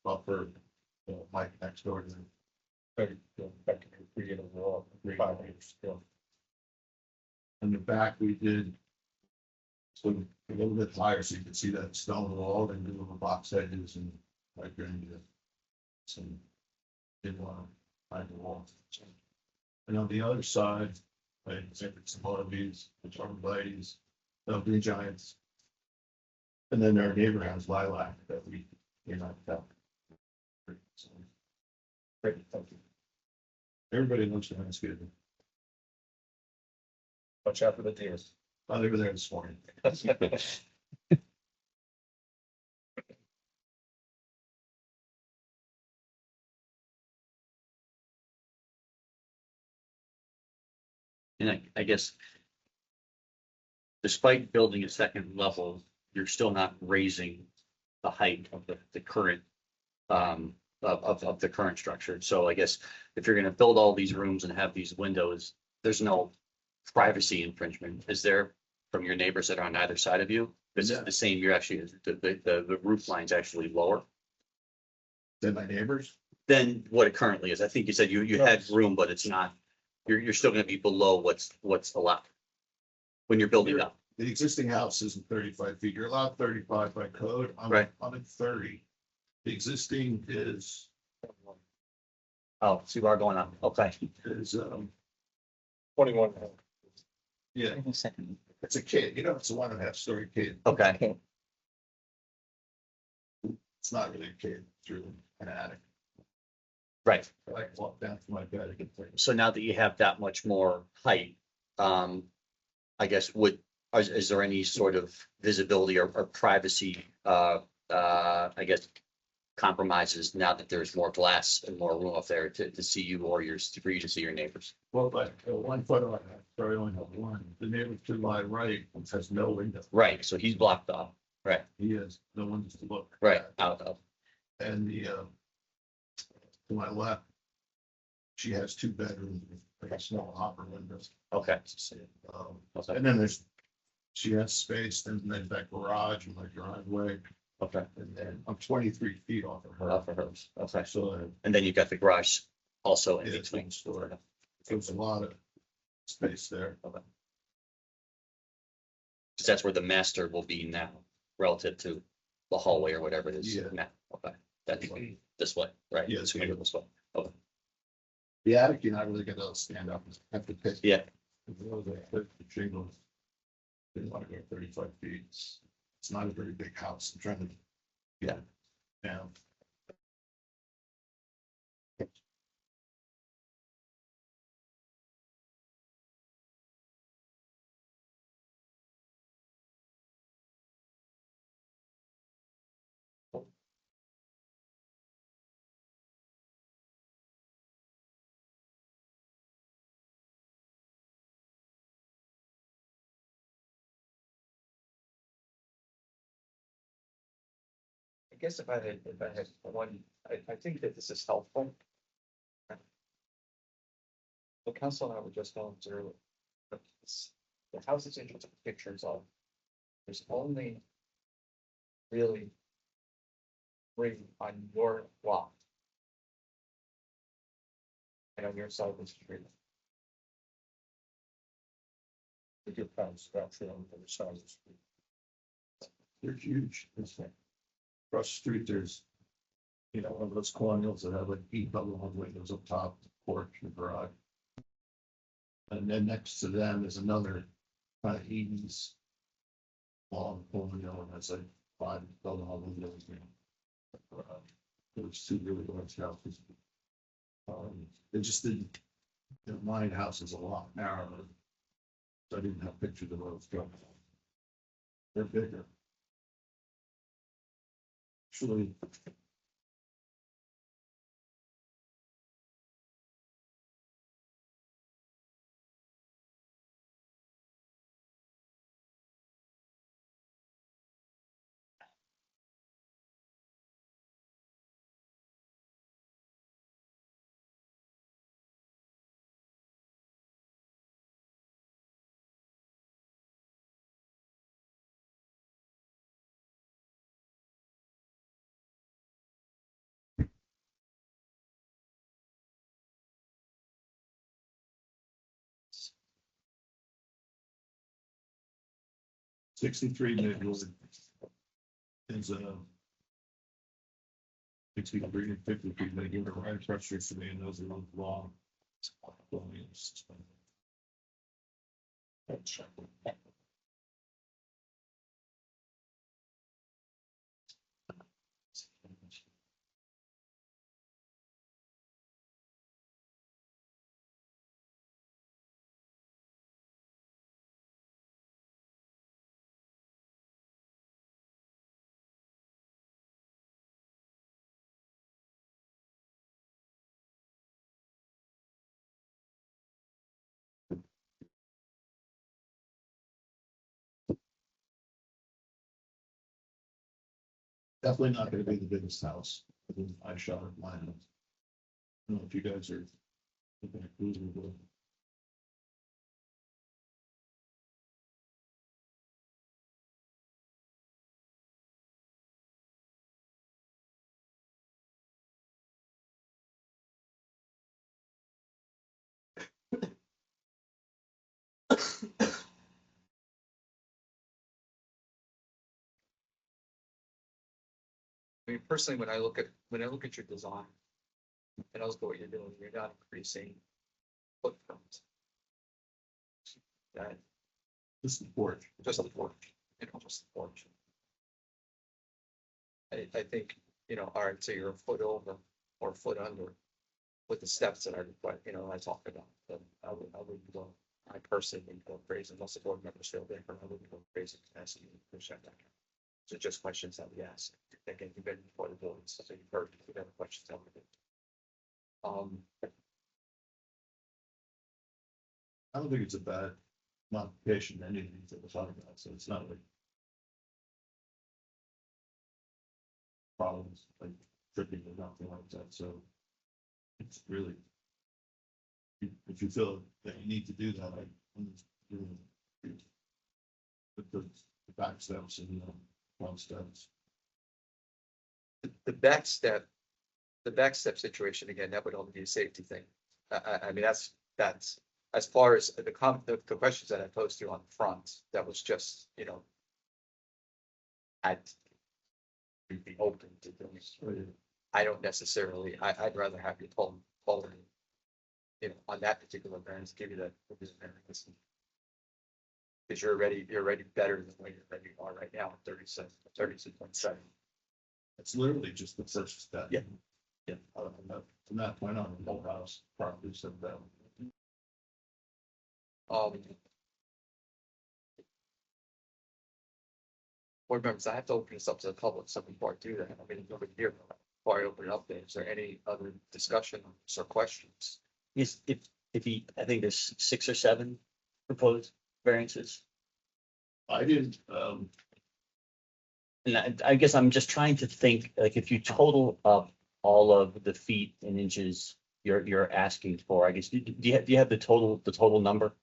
Buffer, Mike next door to them. Back to the creative wall, 5 inches still. In the back, we did. So a little bit higher, so you can see that stone wall and the little box edges and like going to. Some. In behind the wall. And on the other side, I exhibit some automobiles, which are arborvitaes, green giants. And then our neighbor has lilac that we knocked out. Great, thank you. Everybody loves the landscaping. Watch out for the deers. Oh, they were there this morning. And I guess despite building a second level, you're still not raising the height of the current of the current structure. So I guess if you're gonna build all these rooms and have these windows, there's no privacy infringement, is there, from your neighbors that are on either side of you? Is it the same, you're actually, the roof line's actually lower Then my neighbors, than what it currently is? I think you said you had room, but it's not, you're still gonna be below what's allowed when you're building up. the existing house isn't 35 feet. You're allowed 35 by code. Right. I'm at 30. The existing is, Oh, so you are going up, okay. 21. Yeah, it's a kid, it's a 1.5 story kid. Okay, It's not really a kid, it's really an attic. Right. I can walk down to my bed and get things. So now that you have that much more height, I guess is there any sort of visibility or privacy, I guess, compromises now that there's more glass and more room up there to see you or for you to see your neighbors? Well, like, one photo I have, sorry, I only have one, the neighbor to my right has no window. Right, so he's blocked off. Right, He has no windows to look. right, out of, And to my left, she has 2 bedrooms with like a small hopper windows. okay. Um, Okay. And then she has space, then there's that garage and my driveway, Okay. and then I'm 23 feet off of her. For hers, okay. So And then you've got the garage also in it's between. one story. There's a lot of space there. Because that's where the master will be now, relative to the hallway or whatever it is. Yeah. Now, okay, that's this way, right? Yeah, It's gonna go this way. Okay. The attic, you're not really gonna stand up, have to pick. Yeah. The shingles. Didn't want to go 35 feet. It's not a very big house. I'm trying to. Yeah. Down. I guess if I had one, I think that this is helpful. The council and I were just going through the houses in terms of pictures of. There's only really 3 on your lot. And on your side of the street. With your house structure on the other side of the street. They're huge. It's like, across the street, there's, one of those colonials that have like 8 double windows up top, porch and garage. And then next to them is another kind of 80s long colonial, and that's like 5 double windows. There's 2 really large houses. It just didn't, my house is a lot narrower. So I didn't have pictures of those trucks. They're bigger. Actually. $63 million is 63 and 53 million right across street to me, and those are long. Definitely not gonna be the biggest house. I shot at mine. I don't know if you guys are looking at Google. I mean, personally, when I look at your design. And I look at what you're doing, you're not increasing footprint. That, This is the porch. just the porch, just the porch. I think, all right, so you're a foot over or a foot under, with the steps that I talked about, then I would go, I personally would go crazy, unless the board members feel different, I wouldn't go crazy asking you to push that back. So just questions that we ask, again, you've been before the board, so you've heard, if you have questions, that we do. I don't think it's a bad modification, any of these that we're talking about, so it's not like problems, like tripping or nothing like that, so it's really, if you feel that you need to do that, like, with the back steps and the front steps. The back step situation, again, that would only be a safety thing. I mean, that's, as far as the questions that I posed to you on the front, that was just, I'd be open to things. I don't necessarily, I'd rather have you pull it, on that particular variance, give you that. Because you're already better than where you are right now, 36.7. It's literally just the first step. Yeah. Yeah. From that point on, the whole house property said that. Board members, I have to open this up to the public, so before I do that, I mean, over here, before I open it up, is there any other discussion or questions? Yes, I think there's 6 or 7 proposed variances. I didn't, And I guess I'm just trying to think, like, if you total up all of the feet and inches you're asking for, I guess, do you have the total number?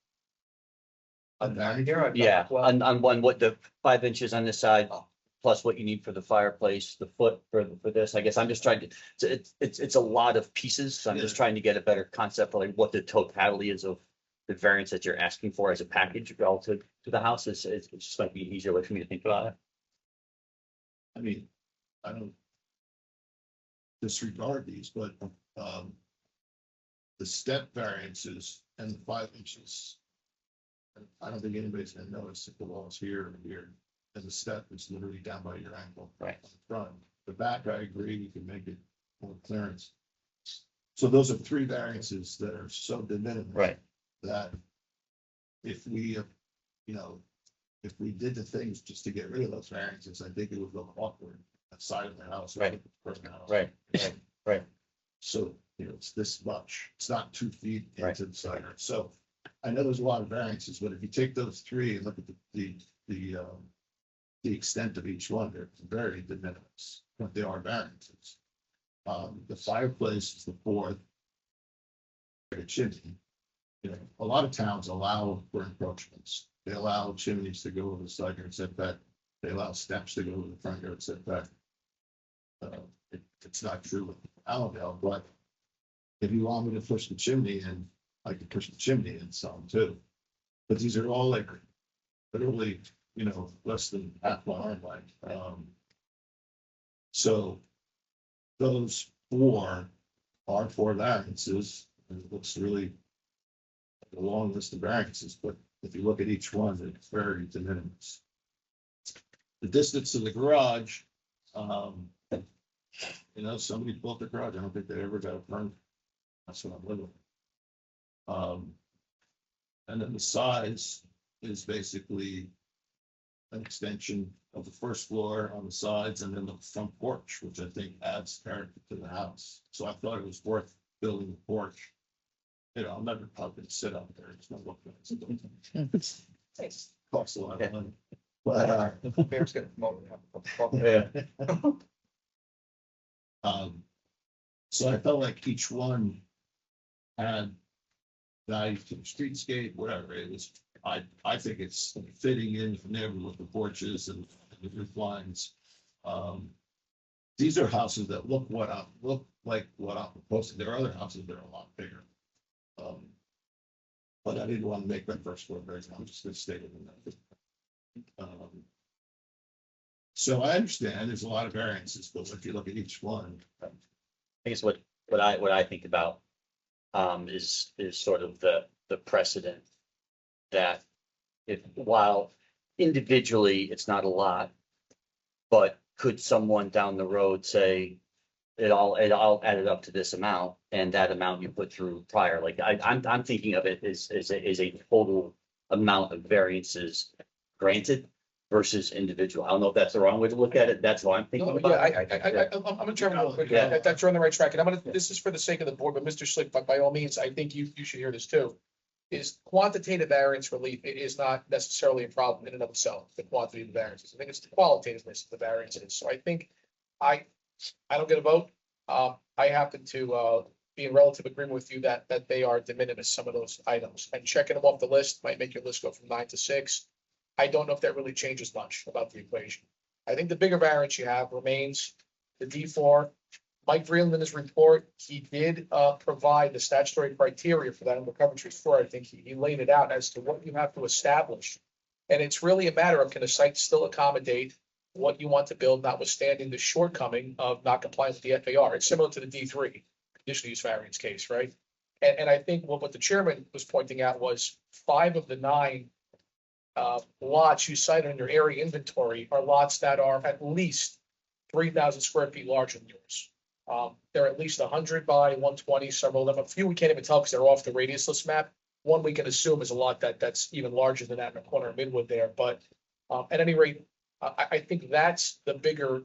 Here, I've got Yeah, 12. on one, what the 5 inches on this side, Oh. plus what you need for the fireplace, the foot for this, I guess I'm just trying to, it's a lot of pieces, so I'm just Yeah. trying to get a better concept of like what the totality is of the variance that you're asking for as a package relative to the house. It's just might be an easier way for me to think about it. I mean, I don't disregard these, but, the step variances and the 5 inches. I don't think anybody's gonna notice if the wall's here or here, and the step is literally down by your ankle. Right. On the front, the back, I agree, you can make it more clearance. So those are 3 variances that are so de minimis. Right. That if we, if we did the things just to get rid of those variances, I think it would look awkward outside of the house. or Right. the front of the house. Right. So, it's this much, it's not 2 feet Right. into the side, so I know there's a lot of variances, but if you take those 3 and look at the extent of each one, they're very de minimis, but they are variances. The fireplace is the 4th. The chimney, a lot of towns allow for encroachments, they allow chimneys to go over the side yard setback, they allow steps to go over the front yard setback. It's not true with Allendale, but if you want me to push the chimney in, I could push the chimney in some too. But these are all like literally, less than half my arm length. So those 4 are 4 variances, and it looks really like a long list of variances, but if you look at each one, it's very de minimis. The distance to the garage, somebody built the garage, I don't think they ever got a permit. That's what I'm living. And then the size is basically an extension of the first floor on the sides and then the front porch, which I think adds character to the house. So I thought it was worth building the porch. I'm never probably gonna sit out there. It's not looking. It costs a lot of money. But, Bear's gonna promote it. so I felt like each one had value to the streetscape, whatever it was. I think it's fitting in from there with the porches and the roof lines. These are houses that look like what I'm proposing. There are other houses that are a lot bigger. But I didn't want to make that first floor very small. I'm just gonna stay within that. So I understand there's a lot of variances, but if you look at each one, I guess what I think about is sort of the precedent that while individually it's not a lot, but could someone down the road say, it all added up to this amount, and that amount you put through prior, like, I'm thinking of it as a total amount of variances granted versus individual. I don't know if that's the wrong way to look at it, that's what I'm thinking No, about. yeah, I'm gonna try real quick, Yeah. that you're on the right track, and this is for the sake of the board, but Mr. Slick, by all means, I think you should hear this too. Is quantitative variance relief, it is not necessarily a problem in and of itself, the quantity of the variances. I think it's the qualitativeness of the variances. So I think I don't get a vote. I happen to be in relative agreement with you that they are de minimis, some of those items, and checking them off the list might make your list go from 9 to 6. I don't know if that really changes much about the equation. I think the bigger variance you have remains the D4. Mike Vreeland in his report, he did provide the statutory criteria for that in the Coventry 4. I think he laid it out as to what you have to establish. And it's really a matter of, can a site still accommodate what you want to build, notwithstanding the shortcoming of not complying with the FAR? It's similar to the D3 conditional use variance case, right? And I think what the chairman was pointing out was 5 of the 9 lots you cited in your area inventory are lots that are at least 3,000 square feet larger than yours. They're at least 100 by 120, several of them. A few we can't even tell because they're off the radius list map. One we can assume is a lot that's even larger than that in the corner of Midwood there. But at any rate, I think that's the bigger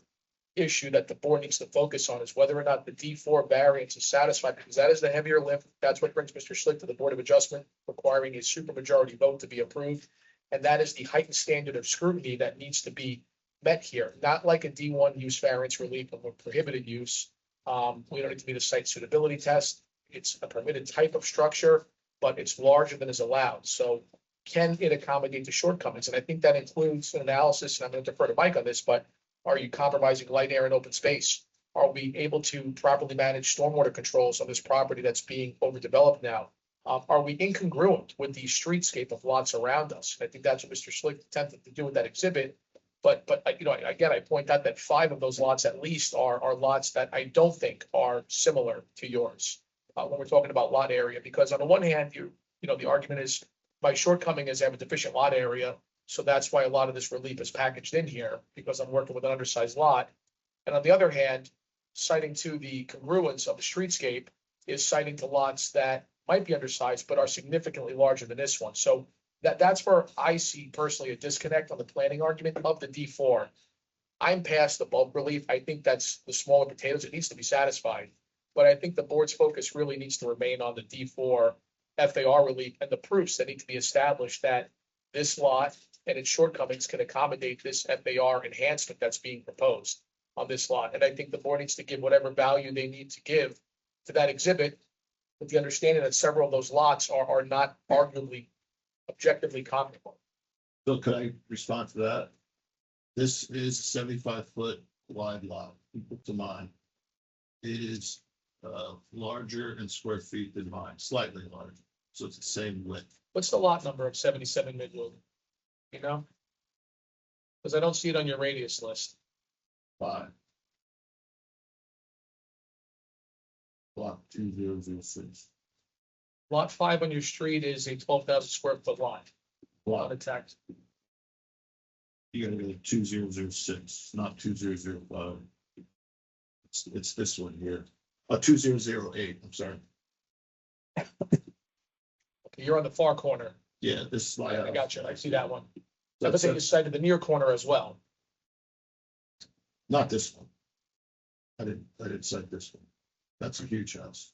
issue that the board needs to focus on, is whether or not the D4 variance is satisfied, because that is the heavier lift. That's what brings Mr. Slick to the Board of Adjustment, requiring a supermajority vote to be approved. And that is the heightened standard of scrutiny that needs to be met here, not like a D1 use variance relief of a prohibited use. We don't need to meet a site suitability test. It's a permitted type of structure, but it's larger than is allowed. So can it accommodate the shortcomings? And I think that includes an analysis, and I'm going to defer to Mike on this, but are you compromising light, air, and open space? Are we able to properly manage stormwater controls on this property that's being overdeveloped now? Are we incongruent with the streetscape of lots around us? And I think that's what Mr. Slick attempted to do with that exhibit. But you know, again, I point out that 5 of those lots at least are lots that I don't think are similar to yours when we're talking about lot area. Because on the one hand, you know, the argument is my shortcoming is I have a deficient lot area. So that's why a lot of this relief is packaged in here, because I'm working with an undersized lot. And on the other hand, citing to the congruence of the streetscape is citing to lots that might be undersized, but are significantly larger than this one. So that's where I see personally a disconnect on the planning argument of the D4. I'm past the bulk relief. I think that's the smaller potatoes. It needs to be satisfied. But I think the board's focus really needs to remain on the D4 FAR relief and the proofs that need to be established that this lot and its shortcomings can accommodate this FAR enhancement that's being proposed on this lot. And I think the board needs to give whatever value they need to give to that exhibit, with the understanding that several of those lots are not arguably objectively comparable. So could I respond to that? This is a 75-foot wide lot, equal to mine. It is larger in square feet than mine, slightly larger. So it's the same width. What's the lot number of 77 Midwood? You know? Because I don't see it on your radius list. 5. Block 2006. Lot 5 on your street is a 12,000 square foot lot. Block, Unattacked. you gotta go 2006, not 2005. It's this one here. 2008, I'm sorry. Okay, you're on the far corner. Yeah, this is my. I got you. I see that one. I That's think you cited the near corner as well. Not this one. I didn't cite this one. That's a huge house.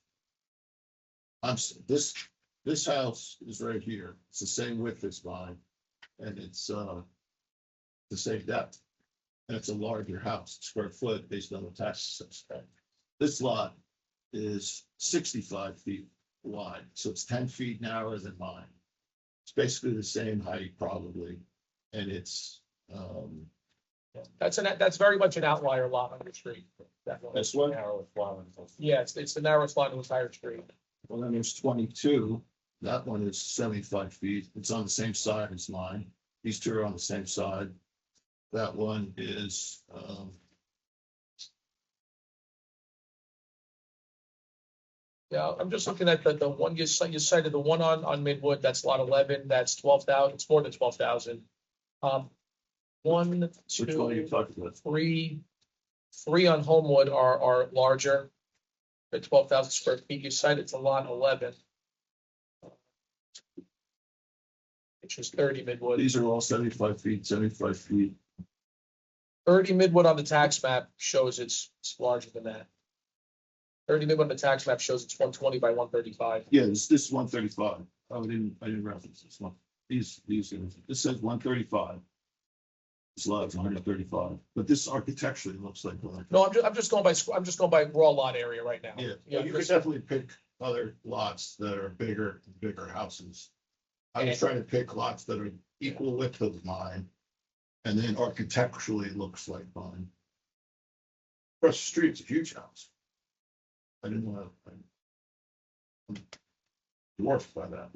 This house is right here. It's the same width as mine. And it's the same depth. And it's a larger house, square foot based on the tax assessment. This lot is 65 feet wide, so it's 10 feet narrower than mine. It's basically the same height probably, and it's That's very much an outlier lot on your street. That one. this one. Yeah, it's the narrowest lot in the entire street. Well, then there's 22. That one is 75 feet. It's on the same side as mine. These two are on the same side. That one is Yeah, I'm just looking at the one you cited, the one on Midwood, that's lot 11, that's 12,000, it's more than 12,000. 1, which one are you 2, talking about? 3, Three on Homewood are larger. They're 12,000 square feet. You cited it's a lot 11. Which is 30 Midwood. These are all 75 feet, 75 feet. 30 Midwood on the tax map shows it's larger than that. 30 Midwood on the tax map shows it's 120 by 135. Yeah, this is 135. Oh, I didn't reference this one. These, this says 135. This lot is 135, but this architecturally looks like one. No, I'm just going by raw lot area right now. Yeah, Yeah, you could Chris- definitely pick other lots that are bigger houses. I was trying to pick lots that are equal width of mine. And then architecturally it looks like mine. Across the street's a huge house. I didn't want to. I'm dwarfed by that.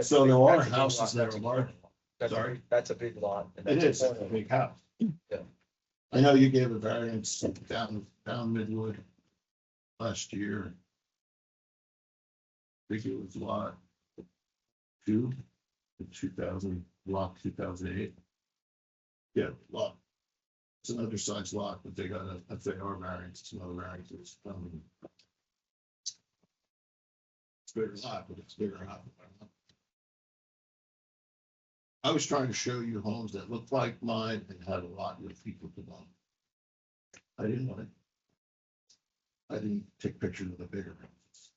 So there are houses that are large. Sorry? That's a big lot. and It that's is a big house. Yeah. I know you gave a variance down Midwood last year. I think it was lot 2, 2008. Yeah, lot. It's another size lot, but they got a FAR variance, some other variances. It's bigger lot, but it's bigger house. I was trying to show you homes that looked like mine and had a lot with people to them. I didn't want it. I didn't take pictures of the bigger houses.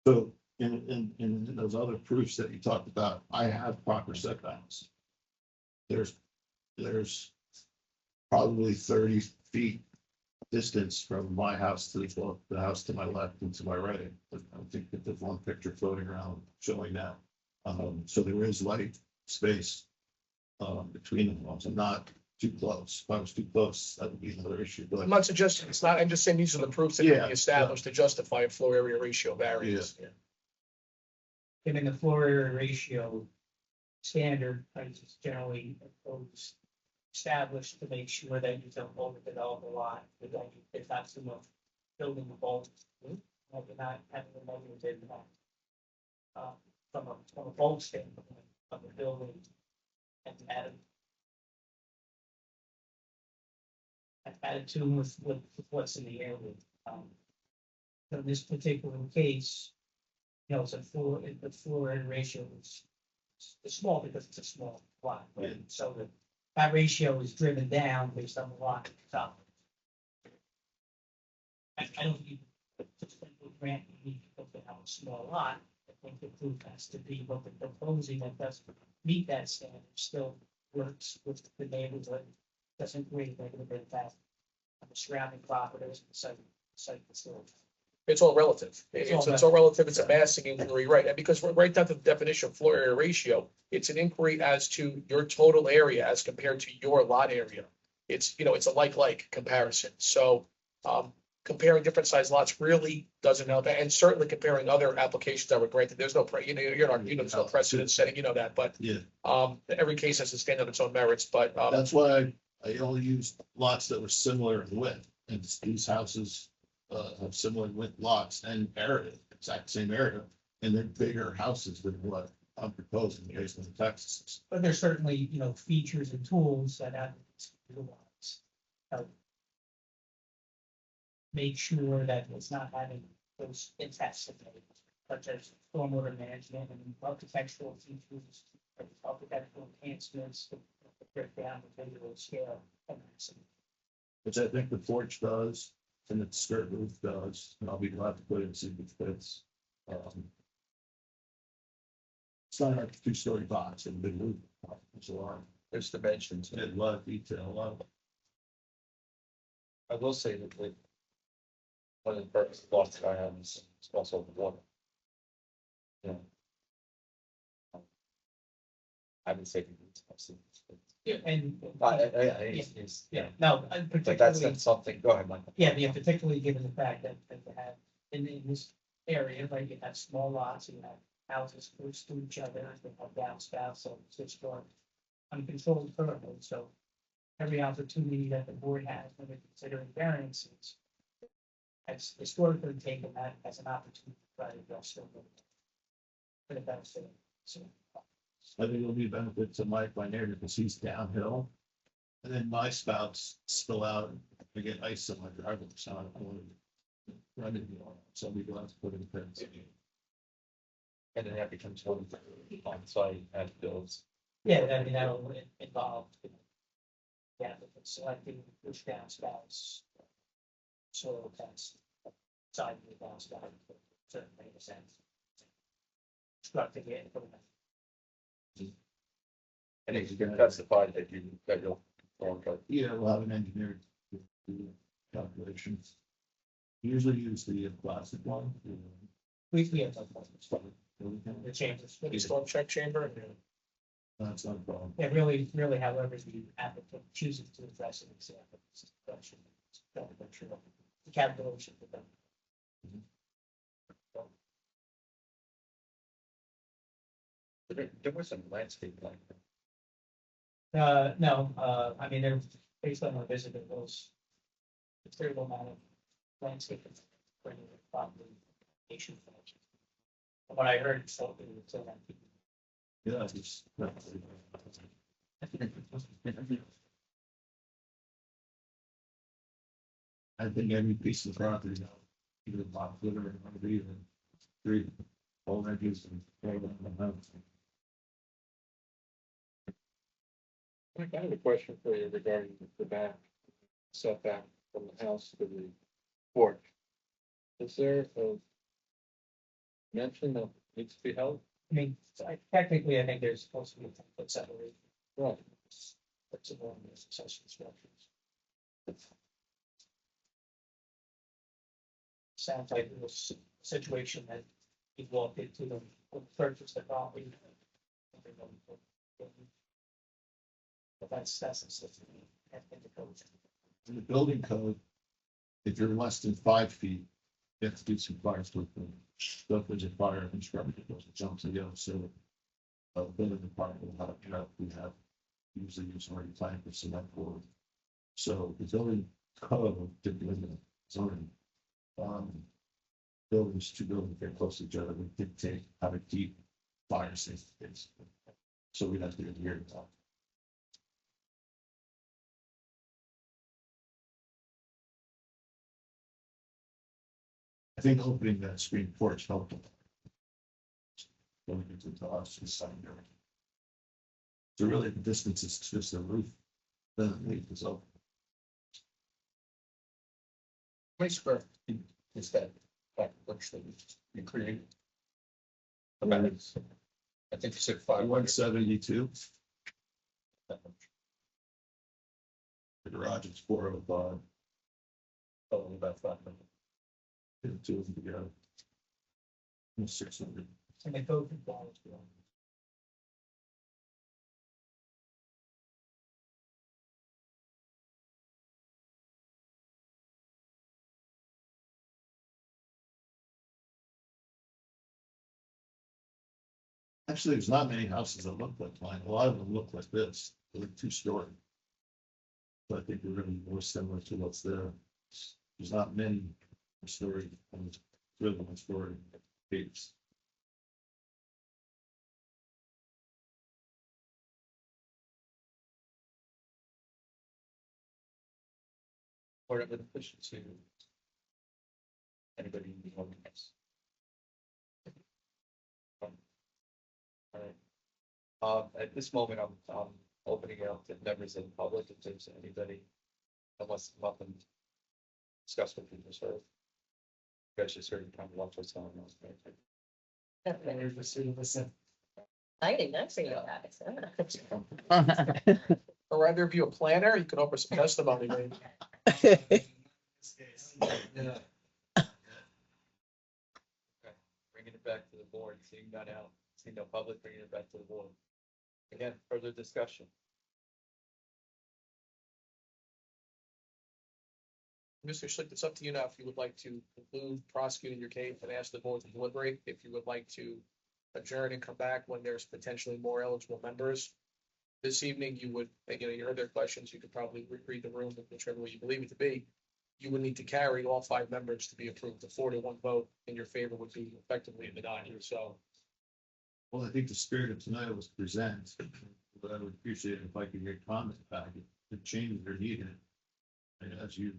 So in those other proofs that you talked about, I have proper setbacks. There's probably 30 feet distance from my house to the house to my left and to my right. I think that there's one picture floating around showing that. So there is light space between the homes. I'm not too close. If I was too close, that would be another issue, I'm but not suggesting it's not, I'm just saying these are the proofs that can Yeah, be established to justify a floor area ratio variance. Given the floor area ratio standard, is generally established to make sure that you don't overdevelop a lot, that there's not too much building involved. You're not having a negative impact. From a bulk standpoint of the building and added to with what's in the area. So in this particular case, you know, it's the floor area ratio is small because it's a small lot, right? Yeah. So that ratio is driven down based on the lot itself. I don't need to grant you need to have a small lot. I think the proof has to be what they're proposing that doesn't meet that standard, still works with the neighborhood, doesn't create negative impact on the surrounding properties, the site facility. It's all relative. It's It's all all relative. It's a massing inquiry, right? And because we're right down to the definition of floor area ratio, it's an inquiry as to your total area as compared to your lot area. It's, it's a like comparison. So, comparing different size lots really doesn't help. And certainly comparing other applications that were granted, there's no, there's no precedent setting, that, but, yeah, every case has to stand on its own merits, but, that's why I only used lots that were similar in width. And these houses have similar width lots and area, exact same area, and they're bigger houses than what I'm proposing based on the taxes. But there's certainly, features and tools that have to utilize. Make sure that it's not having those intensive, such as stormwater management and architectural features, architectural enhancements, to break down the visual scale. Which I think the porch does, and the skirt roof does, and I'll be glad to put it in see if it fits. It's not like a 2-story box and a big roof. It's a lot. There's dimensions. A lot of detail, a lot of. I will say that one of the purpose lots that I have is also the water. Yeah. I would say. Yeah, and. Yeah. No, But particularly. that's something, go ahead, Michael. Yeah, particularly given the fact that you have in this area, right, you have small lots, you have houses close to each other, they have downspouts, so it's for uncontrolled currently, so every opportunity that the board has when they're considering variances, has historically taken that as an opportunity to try to address them for the benefit. So I think it'll be a benefit to my neighbor because he's downhill. And then my spouts spill out, I get ice on my driveway, so I don't want to run into it. So we go out to put in the fence. And then that becomes one on site as bills. Yeah, I mean, that'll involve. Yeah, selecting push down spouts. Soil test. Side of the down spout, certainly makes sense. Constructing it. And if you can testify that you'll. Yeah, we'll have an engineer do the calculations. Usually use the plastic one. We have the changes. Maybe storm check chamber. That's not a problem. Yeah, really, however, the applicant chooses to address it, it's the applicant's question. The calculation for them. There was some landscape like that. No, I mean, they're based on our visitables. It's very low amount of landscape. Property. From what I heard, it's something that's so that. Yeah, it's. I think every piece of property, either block foot or RV or three, all edges and. I have a question for you regarding the back setback from the house to the porch. Is there a mention that needs to be held? I mean, technically, I think there's supposed to be a 10-foot separation. Right. That's a normal accessory structures. Sounds like it was a situation that he walked into the purchase the property. But that's the system. In the building code, if you're less than 5 feet, you have to do some fire sprinkling. So if there's a fire construction, it goes, it jumps again, so. Building department will have, we have usually use already planned for cement board. So the building code, particularly the zoning. Buildings, two buildings get close to each other, we dictate how to keep fire safe. So we'd have to adhere to that. I think opening that screen porch helped. Going into the house is secondary. So really the distance is just the roof. The leaf is open. How many square feet is that back porch that you created? About, I think you said 172. The garage is 405. Oh, about 500. Two of them together. 600. And they both involved. Actually, there's not many houses that look like mine. A lot of them look like this. They're 2-story. But I think they're really more similar to what's there. There's not many story, really one story piece. Board of efficiency. Anybody in the audience? All right. At this moment, I'm opening it up to members of the public if there's anybody that wants to come up and discuss what you just heard. You guys just heard kind of watch what's going on. Exciting, nice for you guys. Or either of you a planner, you can offer some testimony, maybe. Bringing it back to the board, seeing none out, seeing no public, bringing it back to the board. Again, further discussion. Mr. Schlick, it's up to you now if you would like to conclude prosecuting your case and ask the board to deliberate, if you would like to adjourn and come back when there's potentially more eligible members. This evening, you would, you heard their questions, you could probably read the room, whichever way you believe it to be. You would need to carry all 5 members to be approved. A 4-to-1 vote in your favor would be effectively a denial. So Well, I think the spirit of tonight was present, but I would appreciate it if I could get comments back, if changes are needed. And as you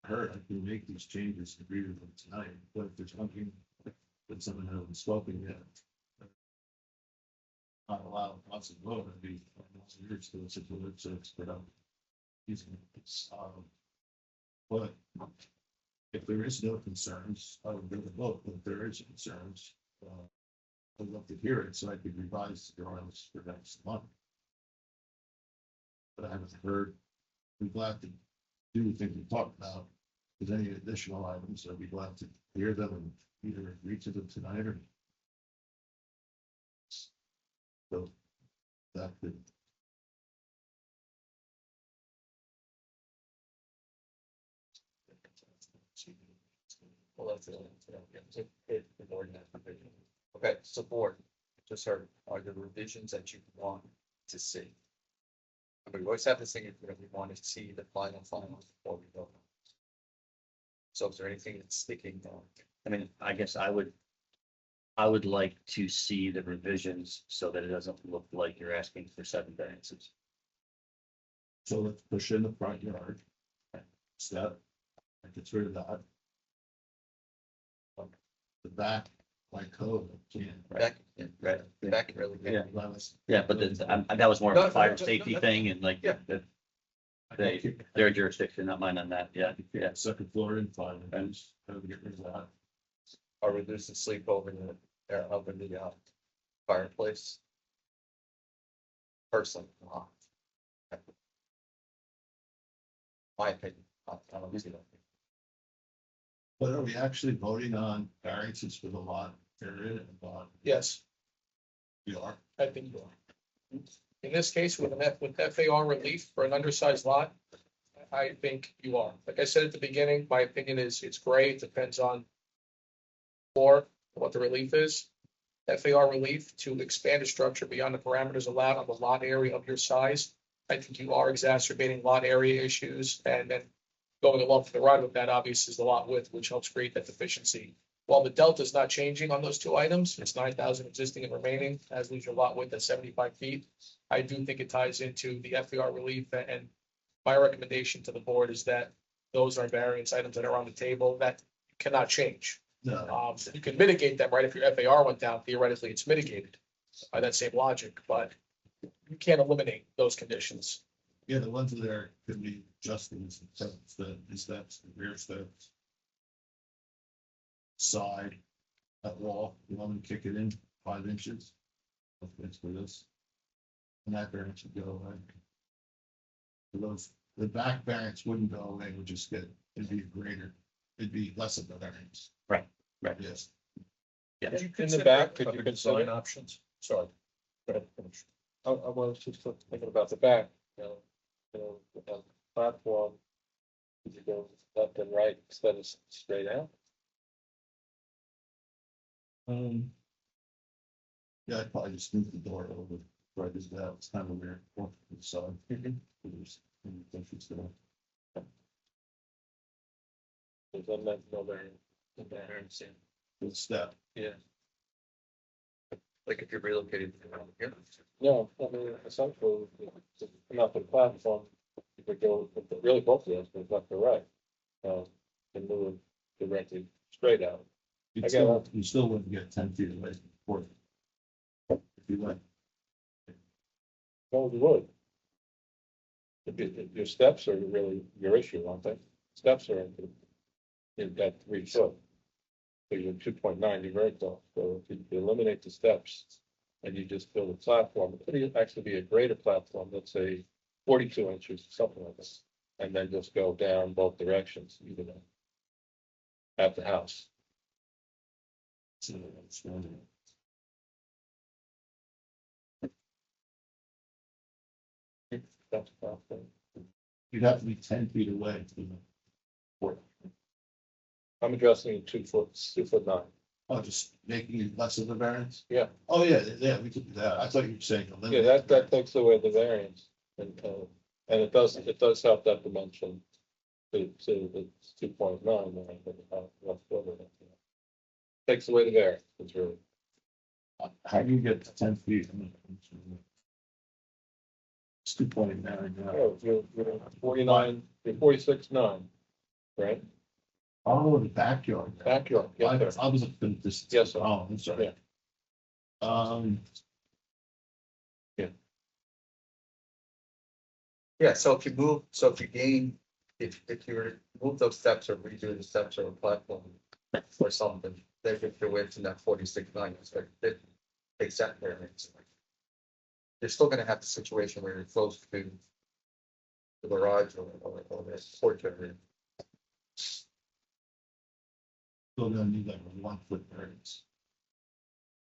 heard, I can make these changes, agree with them tonight, but if there's something that someone hasn't spoken yet. Not allow lots of vote, I'd be, years to listen to it, so it's, but, but if there is no concerns, I would go to vote, but if there is concerns, I'd love to hear it, so I could revise the drawings for next month. But I haven't heard, I'm glad to do the things we talked about, if there's any additional items, I'd be glad to hear them and either agree to them tonight or. So that could. Well, that's it. Okay, so board, just heard, are there revisions that you want to see? And we always have this thing, if we want to see the final before we go. So is there anything that's sticking on? I mean, I guess I would like to see the revisions so that it doesn't look like you're asking for 7 variances. So let's push in the front yard. Step. I get rid of that. The back, my code, I can't. Back, Right. back really. Yeah. Unless- Yeah, but that was more of No, a no, fire no, safety no, thing and like, Yeah. their jurisdiction, not mine on that, yeah. Second floor in fine, and just have to get rid of that. Or reduce the sleep over over the fireplace. Personally. My opinion, I don't see that. But are we actually voting on variances for the lot area and lot? Yes, We are. I think you are. In this case, with FAR relief for an undersized lot, I think you are. Like I said at the beginning, my opinion is it's gray. It depends on what the relief is. FAR relief to expand a structure beyond the parameters allowed on the lot area of your size. I think you are exacerbating lot area issues, and then going along for the ride with that, obviously, is the lot width, which helps create that deficiency. While the delta is not changing on those 2 items, it's 9,000 existing and remaining, as leaves your lot width at 75 feet. I do think it ties into the FAR relief, and my recommendation to the board is that those are variance items that are on the table that cannot change. No, You can mitigate them, right? If your FAR went down, theoretically, it's mitigated by that same logic, but you can't eliminate those conditions. yeah, the ones that are could be adjusted, the steps, the rear steps. Side, that wall, you want to kick it in 5 inches. That's for this. And that variance would go away. The back variance wouldn't go away, it would just it'd be greater, it'd be less of the variance. Right. Yes. In the back, could you consider? Design options? Sorry. Go ahead, finish. I was just thinking about the back, the platform. Could you go left and right instead of straight out? Yeah, I'd probably just move the door over, right, this that, it's kind of weird, so. There's There's no variance. the step, Yeah. Like if you're relocating here. No, I mean, essentially, to come out to the platform, you could go, really both of those, but left or right. And move directly straight out. you still wouldn't get 10 feet away from the porch. If you went, No, you would. Your steps are really your issue, aren't they? Steps are in that 3 foot. So you're 2.9, you're very close. So if you eliminate the steps and you just build a platform, it could actually be a greater platform, let's say 42 inches, something like this. And then just go down both directions, even at the house. so it's really- That's a platform. you'd have to be 10 feet away from the porch. I'm addressing 2'9". Oh, just making it less of the variance? Yeah. Oh, yeah, we could do that. I thought you were saying. Yeah, eliminate that takes away the variance, and it does help that dimension to the 2.9. Takes away the variance, it's really. How do you get to 10 feet? It's 2.9 now. Oh, you're 49, you're 46.9, right? Oh, the backyard. Backyard, yes, sir. I was up in this. Yes, sir. Oh, I'm sorry. Um, Yeah, so if you gain, if you were to move those steps or redo the steps or a platform or something, they get your width in that 46.9, so it takes that variance. You're still gonna have the situation where you're close to the garage or the porch area. still gonna need like a 1 foot variance.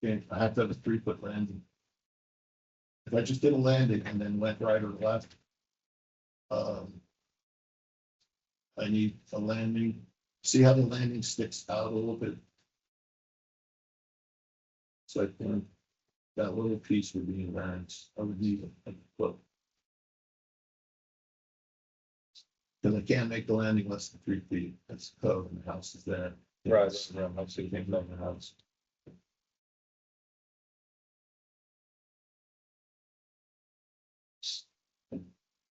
Okay, I have to have a 3 foot landing. If I just did a landing and then went right or left. I need a landing, see how the landing sticks out a little bit? So I think that little piece would be a variance, I would need a foot. Because I can't make the landing less than 3 feet, that's code, and the house is there. Right, Yeah, I see, can't build the house.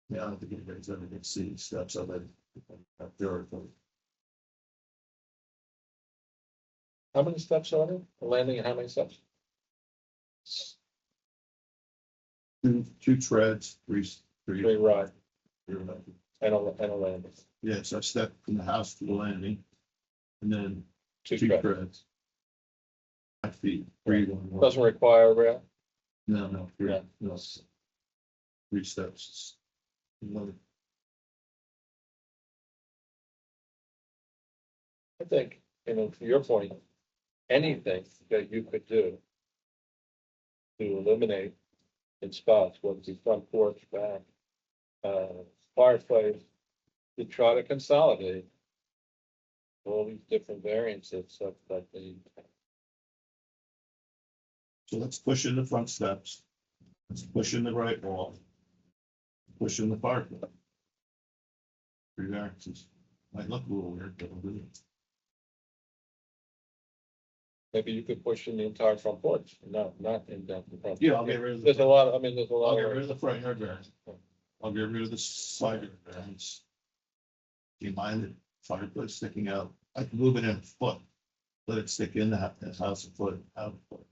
Yeah, I don't think anybody's ever gonna see steps of it. Up there, but How many steps are there? A landing and how many steps? two treads, three. Three right, three. and a landing, Yeah, so I step from the house to the landing. And then two two treads. treads. 5 feet. One. Doesn't require a rail. No, three, Yeah. no. 3 steps. One. I think, to your point, anything that you could do to eliminate in spots, whether it's front porch, back, fireplace, to try to consolidate all these different variances such that they, So let's push in the front steps. Let's push in the right wall. Push in the fireplace. 3 variances. Might look a little weird, but I'll do it. maybe you could push in the entire front porch, not in the front. Yeah, I'll get rid of There's a the, lot, there's a I'll lot get rid of, of the front yard variance. I'll get rid of the side yard variance. Do you mind the fireplace sticking out? I can move it in a foot. Let it stick in the house a foot, out a foot.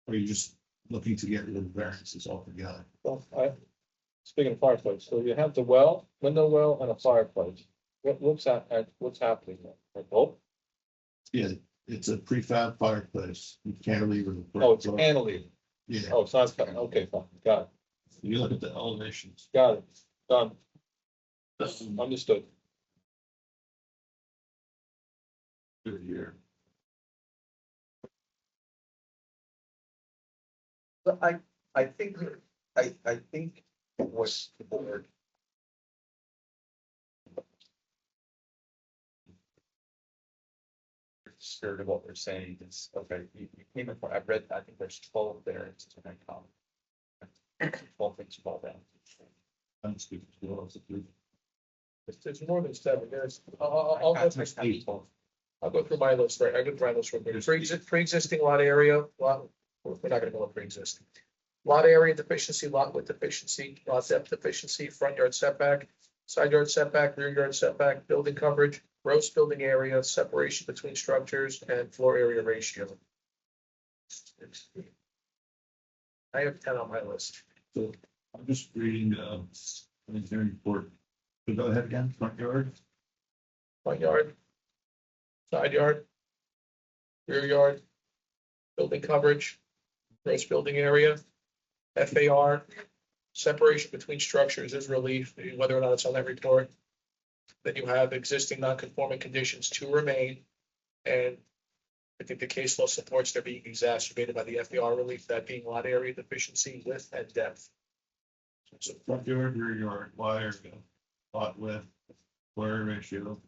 Or are you just looking to get rid of the variances altogether? well, speaking of fireplace, so you have the window well and a fireplace. What's happening there? Oh, Yeah, it's a prefab fireplace. You can't leave it. oh, it's cantilever. Yeah, Oh, it's not, okay, fine, got you look at the elevations. it, done, understood. Good here. But I think, I think what the board. The spirit of what we're saying is, okay, you came in for, I've read, I think there's 12 variances in that column. 12 things fall down. I'm speaking to what else to do. It's more than 7, I'll go through, I'll go through my list, right, I go through my list, right, pre-existing lot area, lot, we're not gonna go with pre-existing. Lot area deficiency, lot width deficiency, lot depth deficiency, front yard setback, side yard setback, rear yard setback, building coverage, gross building area, separation between structures, and floor area ratio. I have 10 on my list. So I'm just reading, engineering report. So go ahead again, front yard. Front yard, side yard, rear yard, building coverage, gross building area, FAR, separation between structures is relief, whether or not it's on that report. Then you have existing non-conforming conditions to remain, and I think the case law supports they're being exacerbated by the FAR relief, that being lot area deficiency, width and depth. So front yard, rear yard, wire, lot width, floor ratio,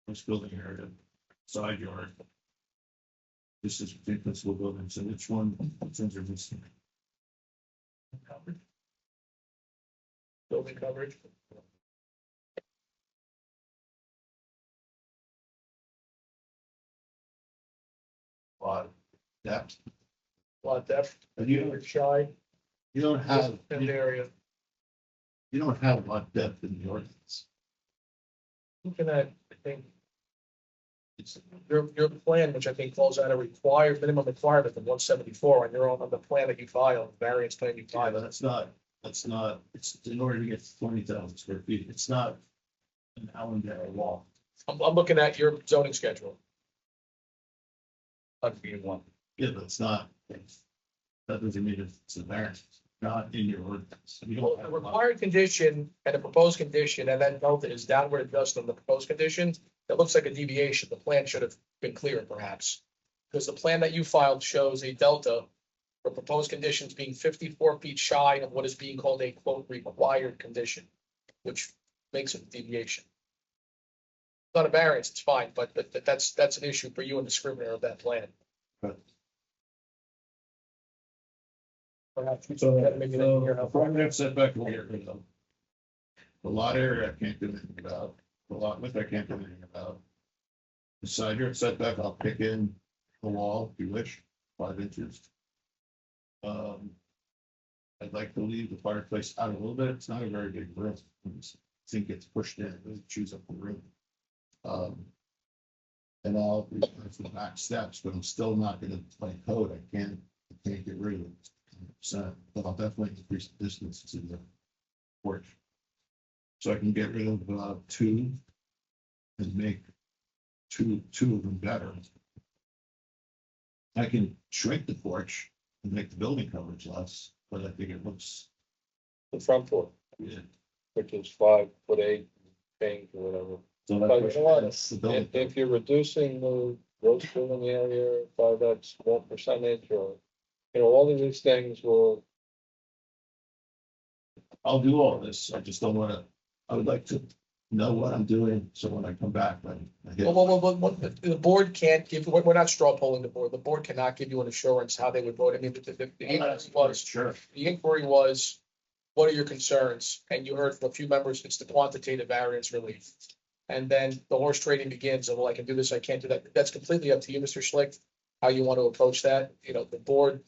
gross building area, side yard. This is between principal buildings, so which ones are missing? Coverage. Building coverage. Lot depth. Lot depth, But you, shy, you don't have, in the area. you don't have a lot of depth in the ordinance. Looking at, I think, It's, your plan, which I think falls out of required, minimum requirement of 174 on your own, on the plan that you filed, variance plan you yeah, filed. that's not, it's in order to get 20,000 square feet, it's not an Allendale law. I'm looking at your zoning schedule. one. Yeah, but it's not, that doesn't mean it's a variance, not in your ordinance. You Well, don't the have a lot. required condition and a proposed condition, and then delta is downward adjustment on the proposed condition. That looks like a deviation. The plan should have been clearer perhaps. Because the plan that you filed shows a delta for proposed conditions being 54 feet shy of what is being called a quote required condition, which makes it a deviation. Not a variance, it's fine, but that's an issue for you and the scrivener of that plan. But- Perhaps you So, should maybe then hear how the front yard setback will get rid of. The lot area, I can't do anything about, the lot width, I can't do anything about. The side yard setback, I'll pick in the wall if you wish, 5 inches. I'd like to leave the fireplace out a little bit, it's not a very big room, I think it's pushed in, it doesn't choose up the room. And I'll replace the back steps, but I'm still not gonna play code, I can't get rid of it. 100%, but I'll definitely increase the distance to the porch. So I can get rid of 2 and make two of them better. I can shrink the porch and make the building coverage less, but I think it looks, The front door, yeah. which is 5'8" change or whatever. So But you know what? that's the building. If you're reducing the gross building area by that small percentage, or, you know, all of these things will, I'll do all this, I just don't wanna, I would like to know what I'm doing, so when I come back, I hit. Well, the board can't give, we're not straw polling the board. The board cannot give you an assurance how they would vote. I mean, the inquiry was, Sure. the inquiry was, what are your concerns? And you heard from a few members, it's the quantitative variance relief. And then the horse trading begins, and well, I can do this, I can't do that. That's completely up to you, Mr. Schlicht, how you want to approach that. You know, the board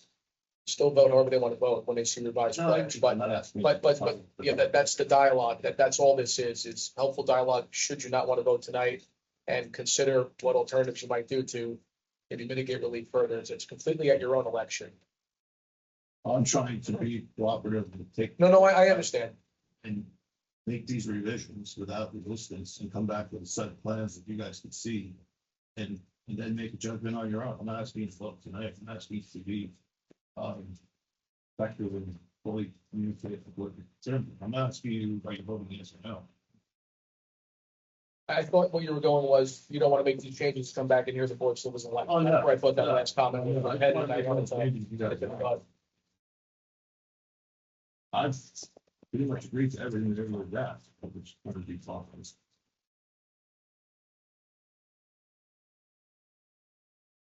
still vote however they want to vote when they see revised plans, but yeah, that's the dialogue, that's all this is, it's helpful dialogue, should you not want to vote tonight. And consider what alternatives you might do to maybe mitigate relief further, it's completely at your own election. I'm trying to be cooperative and take. No, I understand. And make these revisions without resistance and come back with a set of plans that you guys can see. And then make a judgment on your own. I'm not asking you to vote tonight, I'm asking you to be effective and fully communicate what you're concerned with. I'm not asking you, are you voting yes or no? I thought what you were going was, you don't want to make these changes, come back and hear the board still was elected. Oh, no. That's where I thought that last comment was. I I had- I wanted to- I've pretty much agreed to everything that everyone asked, which would be fine.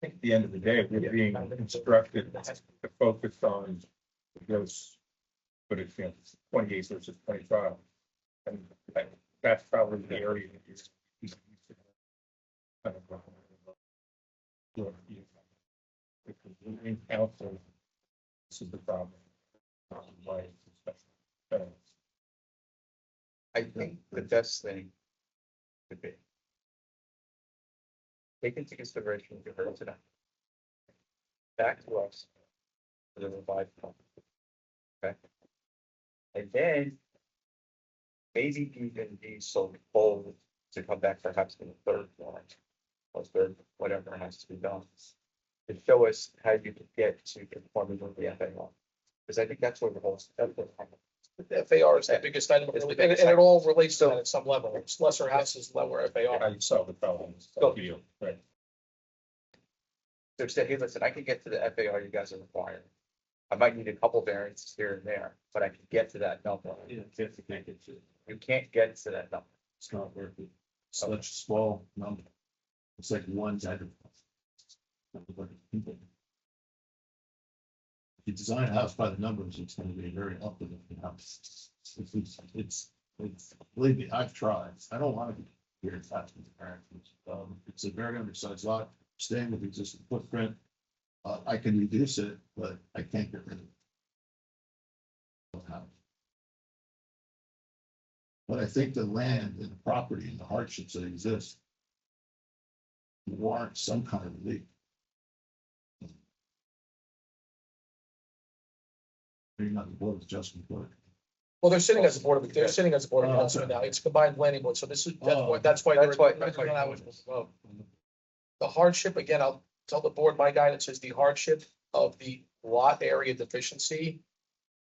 I think at the end of the day, we're being instructed to focus on those, but it's, 28 versus 25. And that's probably the area that you're. kind of, because in council, this is the problem. Why it's a special. I think the best thing would be take into consideration what you heard tonight. Back to us for the revised plan. Okay? And then maybe even be so bold to come back perhaps in the third one, or third, whatever has to be done, to show us how you can get to conforming with the FAR. Because I think that's where the whole. The FAR is the biggest item, It's the and biggest it all relates to that at some level, it's lesser houses, lower How FAR. you solve the problem. Go. Right. So say, hey, listen, I can get to the FAR you guys are requiring. I might need a couple variances here and there, but I can get to that number. Yeah, if you can't get to it, You can't get to that number. it's not worth it. Such a small number. It's like one item. If you design a house by the numbers, it's gonna be very up to the house. It's, believe me, I've tried. I don't want to be here. It's not. It's a very undersized lot, staying with existing footprint. I can reduce it, but I can't get rid of it. But I think the land and the property and the hardships that exist warrant some kind of relief. Maybe not the board of adjustment, but Well, they're sitting as a board of, they're sitting as a board of Oh, adjustment okay. now. It's combined planning board. So this is, Oh, that's why. That's why. The hardship, again, I'll tell the board, my guidance is the hardship of the lot area deficiency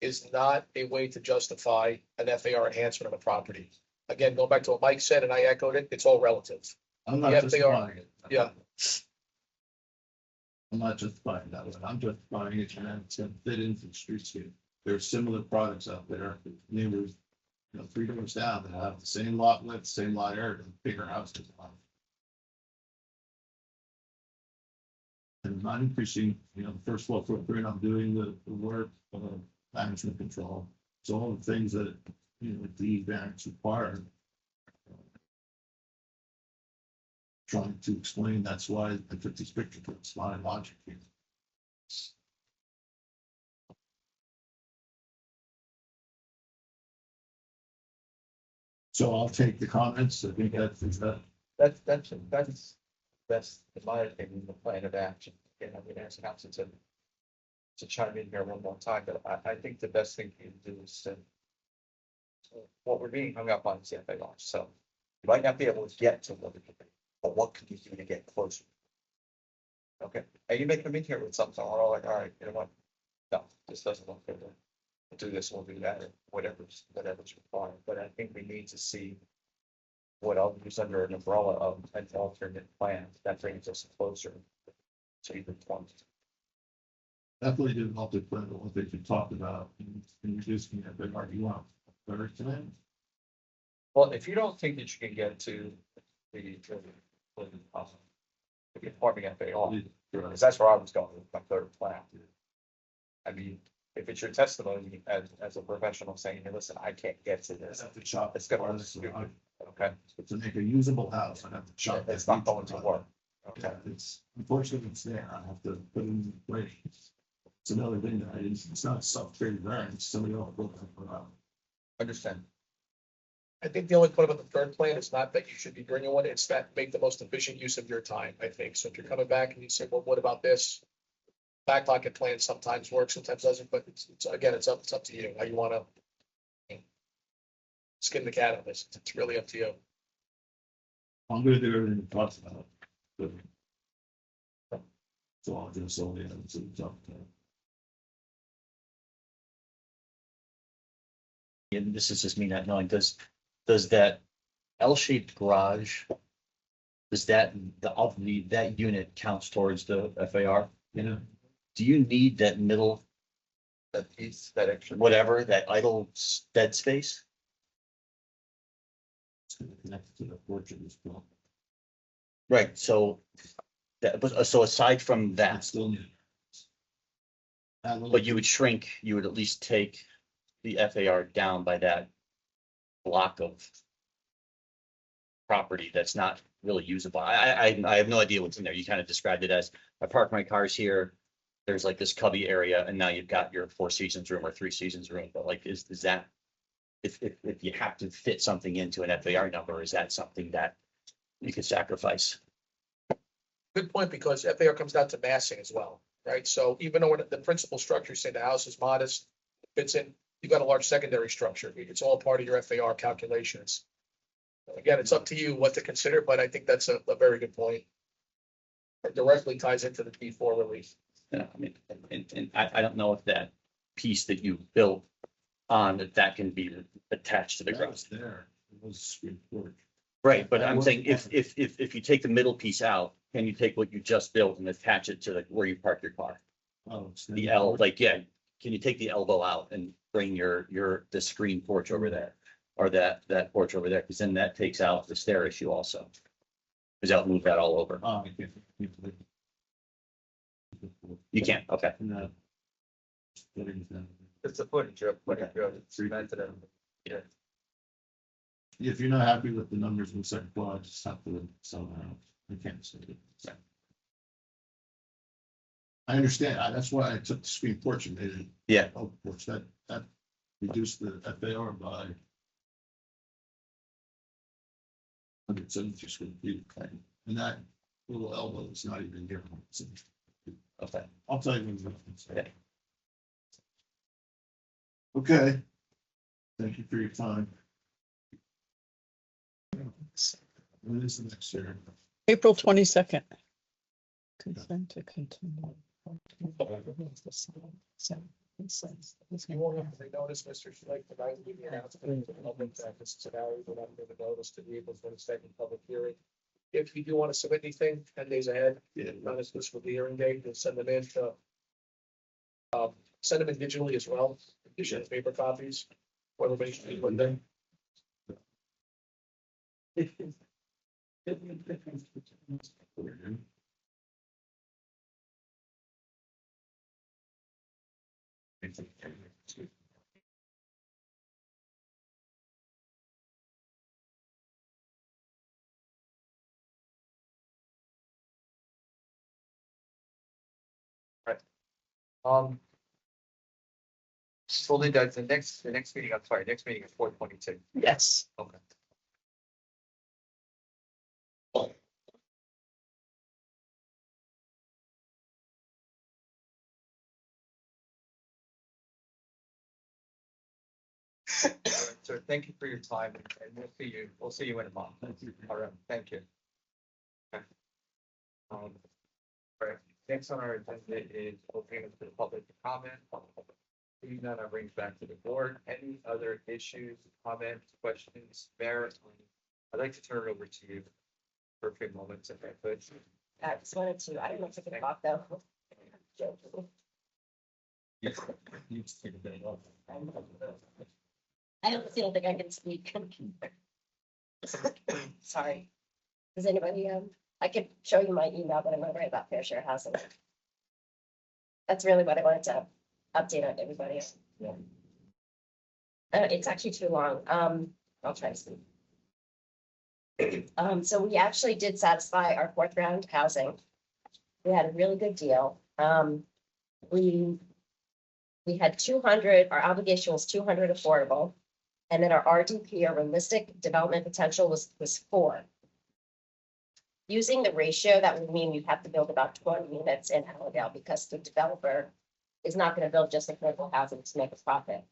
is not a way to justify an FAR enhancement of a property. Again, going back to what Mike said, and I echoed it, it's all relative. I'm not Yeah, they are. justifying it. Yeah. I'm not justifying that, but I'm justifying it and it's gonna fit into the streetscape. There are similar products out there, neighbors, 3 doors down that have the same lot width, same lot area, bigger houses. And not increasing, the first floor footprint, I'm doing the work, management control. So all the things that, the variance required. Trying to explain, that's why I took these pictures, it's my logic here. So I'll take the comments, I think that's, That's, in my opinion, the plan of action. Again, I'm gonna ask council to chime in here one more time, but I think the best thing you can do is to what we're being hung up on is the FAR, so you might not be able to get to what it could be, but what can you do to get closer? Okay, and you make them in here with something, we're all like, all right, you know what? No, this doesn't look good. We'll do this, we'll do that, or whatever's required, but I think we need to see what I'll use under an umbrella of an alternate plan that brings us closer to either point. definitely didn't want to plan what they could talk about in reducing that, they already want. Better plan. Well, if you don't think that you can get to the conforming FAR, because that's where I was going with my third plan. I mean, if it's your testimony as a professional saying, hey, listen, I can't get to this, Have to chop. it's gonna work stupid. Okay, To make a usable house, I have to chop. it's not going to work. Okay, Okay, it's unfortunately it's there. I have to put in writing. It's another thing that I didn't, it's not self-created variance, somebody else will put out. understand. I think the only point about the third plan is not that you should be bringing one, it's that make the most efficient use of your time, I think. So if you're coming back and you say, well, what about this? Backpocket plan sometimes works, sometimes doesn't, but it's up to you, how you wanna skin the cat on this. It's really up to you. I'm gonna do everything we talked about. but- So I'll just only have to talk to. And this is just me not knowing, does that L-shaped garage, does that unit counts towards the FAR? Do you need that middle, That piece, that extra. whatever, that idle dead space? It's gonna connect to the porch of this building. Right, so so aside from I that, still need. That little- but you would at least take the FAR down by that block of property that's not really usable. I have no idea what's in there. You kind of described it as, I park my cars here. There's like this cubby area and now you've got your 4 seasons room or 3 seasons room, but like, is that? If you have to fit something into an FAR number, is that something that you could sacrifice? Good point, because FAR comes down to massing as well, right? So even though the principal structure, say the house is modest, fits in, you've got a large secondary structure. It's all part of your FAR calculations. Again, it's up to you what to consider, but I think that's a very good point. It directly ties into the P4 release. Yeah, I mean, and I don't know if that piece that you built on, that can be attached to the That ground. was there. It was a screen porch. Right, but I'm That saying wasn't if you take the middle piece out, can you take what you just built and attach it to where you park your car? Oh, it's The L, like, yeah, can you take the elbow out and bring the screen porch over there? Or that porch over there, because then that takes out the stair issue also. Because that'll move that all over. Oh, I can't. You can't, okay. No. Getting them. It's a footage of what it's cemented in. Yeah. If you're not happy with the numbers in the second floor, I just have to somehow, I can't say it. I understand. That's why I took the screen porch and made it. Yeah. Open porch. That reduced the FAR by 172 square feet. And that little elbow is not even here. Okay. I'll tell you when it's done. Yeah. Okay. Thank you for your time. When is the next hearing? April 22nd. Consent to continue. You won't have to notice, Mr. Schleich, tonight, we announced to the public that this is an hour, we're not going to notice to the April 22nd public hearing. If you do want to submit anything 10 days ahead, Yeah. not as this for the hearing date, you'll send them in to send them in digitally as well, addition of paper copies, for everybody to see what they. So Linda, the next meeting, I'm sorry, next meeting is 4/22. Yes. Okay. So thank you for your time and we'll see you in a month. All right, thank you. Okay. All right, next on our agenda is opening up to the public to comment. Seeing none, I bring back to the board. Any other issues, comments, questions, Mayor? I'd like to turn it over to you for a few moments if I could. I just wanted to, I don't know if I can talk though. Joking. You just take a day off. I don't think I can speak. Sorry. Does anybody, I could show you my email, but I'm not right about fair share housing. That's really what I wanted to update on everybody. Yeah. It's actually too long. I'll try to speak. So we actually did satisfy our fourth round housing. We had a really good deal. We had 200, our obligation was 200 affordable. And then our RDP, our realistic development potential was 4. Using the ratio, that would mean you'd have to build about 20 units in Allendale because the developer is not going to build just affordable housing to make a profit.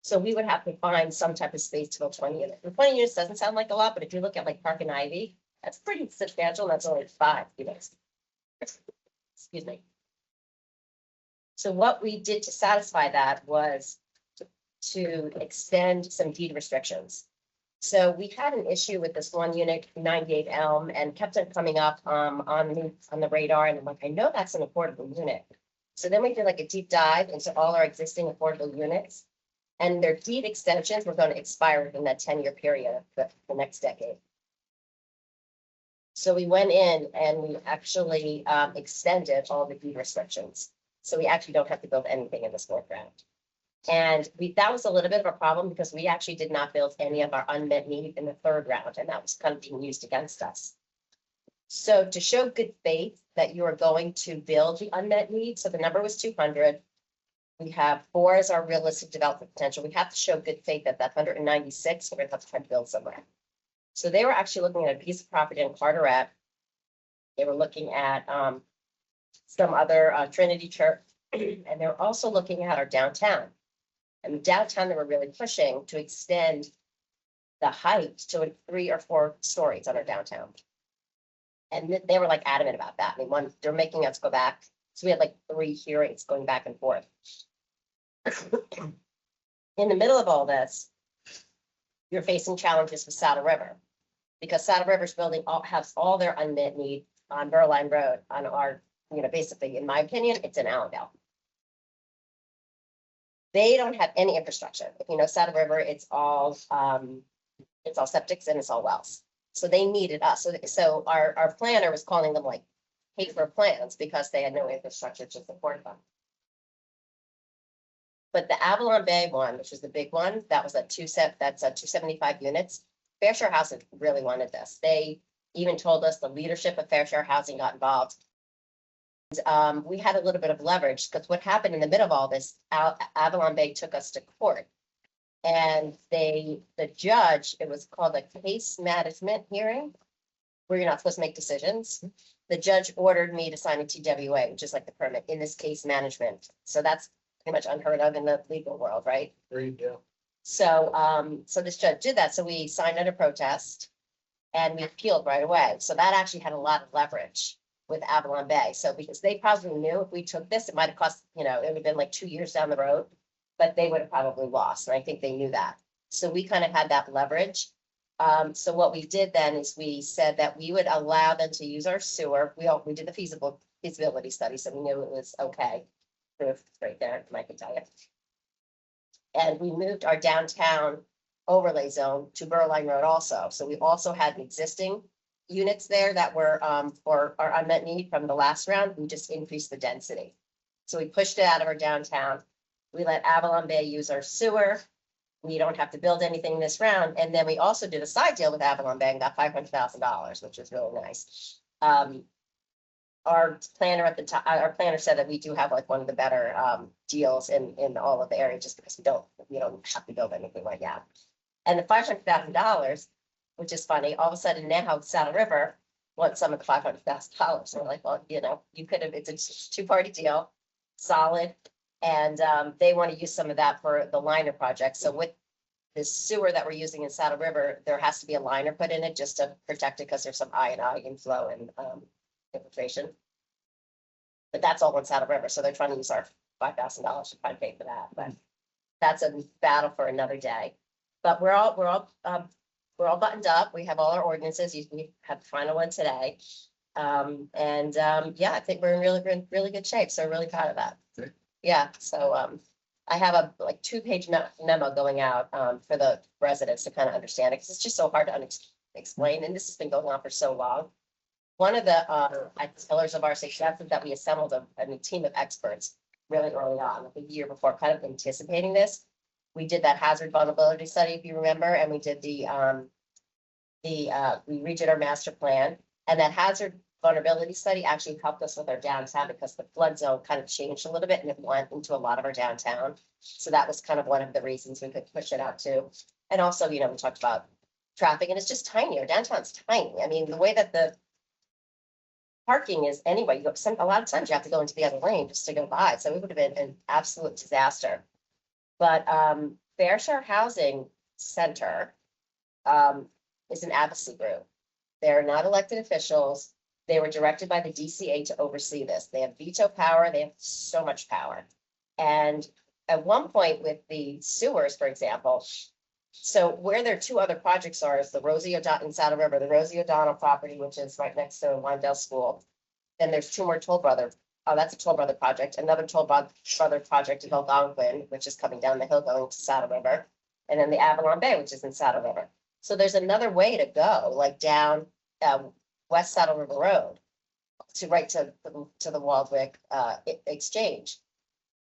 So we would have to find some type of space to build 20 units. And 20 units doesn't sound like a lot, but if you look at like Park and Ivy, that's pretty substantial. And that's only 5 units. Excuse me. So what we did to satisfy that was to extend some deed restrictions. So we had an issue with this one unit, 98 Elm, and kept on coming up on the radar. And I'm like, I know that's an affordable unit. So then we did like a deep dive into all our existing affordable units. And their deed extensions were going to expire within that 10-year period, the next decade. So we went in and we actually extended all the deed restrictions. So we actually don't have to build anything in this fourth round. And that was a little bit of a problem because we actually did not build any of our unmet need in the third round, and that was kind of being used against us. So to show good faith that you are going to build the unmet need, so the number was 200. We have 4 as our realistic development potential. We have to show good faith that 196, we're going to have to try to build somewhere. So they were actually looking at a piece of property in Carteret. They were looking at some other Trinity Church, and they're also looking at our downtown. And downtown, they were really pushing to extend the height to 3 or 4 stories on our downtown. And they were like adamant about that. I mean, they're making us go back. So we had like 3 hearings going back and forth. In the middle of all this, you're facing challenges with Saddle River because Saddle River's building has all their unmet need on Berline Road on our, basically, in my opinion, it's in Allendale. They don't have any infrastructure. If you know Saddle River, it's all septics and it's all wells. So they needed us. So our planner was calling them like paper plans because they had no infrastructure to support them. But the Avalon Bay one, which was the big one, that was that's 275 units. Fair Share Housing really wanted this. They even told us the leadership of Fair Share Housing got involved. We had a little bit of leverage, because what happened in the middle of all this, Avalon Bay took us to court. And the judge, it was called a case management hearing, where you're not supposed to make decisions. The judge ordered me to sign a TWA, which is like the permit in this case management. So that's pretty much unheard of in the legal world, right? Agreed, yeah. So this judge did that. So we signed under protest and we appealed right away. So that actually had a lot of leverage with Avalon Bay. So because they probably knew if we took this, it might have cost, it would have been like 2 years down the road, but they would have probably lost. And I think they knew that. So we kind of had that leverage. So what we did then is we said that we would allow them to use our sewer. We did the feasibility study, so we knew it was okay. Proof right there, Mike can tell you. And we moved our downtown overlay zone to Berline Road also. So we also had existing units there that were for our unmet need from the last round. We just increased the density. So we pushed it out of our downtown. We let Avalon Bay use our sewer. We don't have to build anything this round. And then we also did a side deal with Avalon Bay and got $500,000, which was really nice. Our planner at the time, our planner said that we do have like one of the better deals in all of the area, just because we don't have to build anything right now. And the $500,000, which is funny, all of a sudden now Saddle River wants some of the $500,000. So we're like, well, you could have, it's a two-party deal, solid. And they want to use some of that for the liner project. So with this sewer that we're using in Saddle River, there has to be a liner put in it just to protect it, because there's some I inflow and infiltration. But that's all in Saddle River. So they're trying to use our $5,000 to try to pay for that. But that's a battle for another day. But we're all buttoned up. We have all our ordinances. We have the final one today. Yeah, I think we're in really good shape. So really proud of that. Great. Yeah, so I have a like 2-page memo going out for the residents to kind of understand it, because it's just so hard to explain, and this has been going on for so long. One of the pillars of our success is that we assembled a new team of experts really early on, like a year before, kind of anticipating this. We did that hazard vulnerability study, if you remember, and we did we redid our master plan, and that hazard vulnerability study actually helped us with our downtown, because the flood zone kind of changed a little bit and it went into a lot of our downtown. So that was kind of one of the reasons we could push it out too. And also, we talked about traffic, and it's just tiny. Our downtown's tiny. I mean, the way that the parking is anyway, a lot of times you have to go into the other lane just to go by. So it would have been an absolute disaster. But Fair Share Housing Center is an advocacy group. They're not elected officials. They were directed by the DCA to oversee this. They have veto power. They have so much power. And at one point with the sewers, for example, so where their 2 other projects are is the Rosie O'Donnell in Saddle River, the Rosie O'Donnell property, which is right next to Wandell School. Then there's 2 more Toll Brother. Oh, that's a Toll Brother project. Another Toll Brother project in Algonquin, which is coming down the hill going to Saddle River. And then the Avalon Bay, which is in Saddle River. So there's another way to go, like down West Saddle River Road to the Waldwick exchange.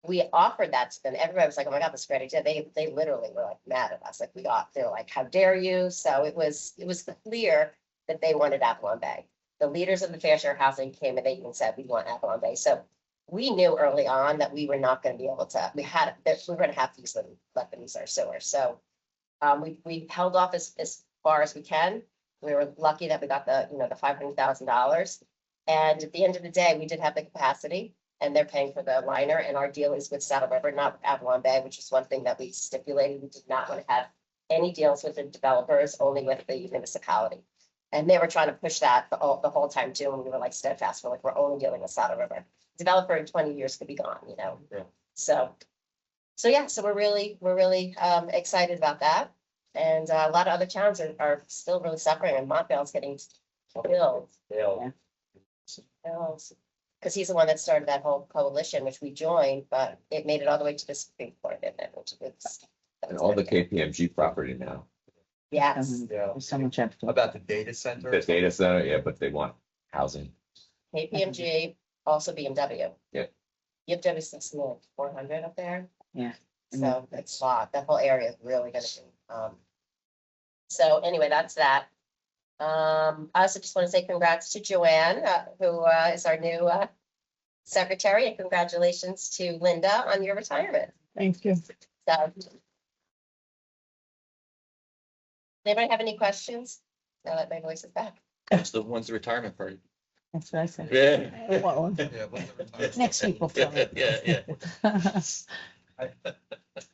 We offered that to them. Everybody was like, oh my God, this is a great idea. They literally were like mad at us. They're like, how dare you? So it was clear that they wanted Avalon Bay. The leaders of the Fair Share Housing came and they even said, we want Avalon Bay. So we knew early on that we were not going to be able to, we were going to have to let them use our sewer. So we held off as far as we can. We were lucky that we got the $500,000. And at the end of the day, we did have the capacity, and they're paying for the liner. And our deal is with Saddle River, not with Avalon Bay, which is one thing that we stipulated. We did not want to have any deals with the developers, only with the municipality. And they were trying to push that the whole time too. And we were like steadfast. We're like, we're only dealing with Saddle River. Developer in 20 years could be gone, Yeah. So yeah, so we're really excited about that. And a lot of other towns are still really suffering, and Montvale's getting killed. Yeah. Because he's the one that started that whole coalition, which we joined, but it made it all the way to the Supreme Court, didn't it? And all the KPMG property now, Yes, Yeah. There's so much after. About the data center. the data center, yeah, but they want housing. KPMG, also BMW. Yep. BMW 6,400 up there. Yeah. So that's a lot. That whole area is really gonna be, so anyway, that's that. I also just want to say congrats to Joanne, who is our new secretary, and congratulations to Linda on your retirement. Thank you. So. Anybody have any questions? Now that my voice is back. When's the retirement party? That's what I said. Yeah. Well, next week we'll fill it. Yeah.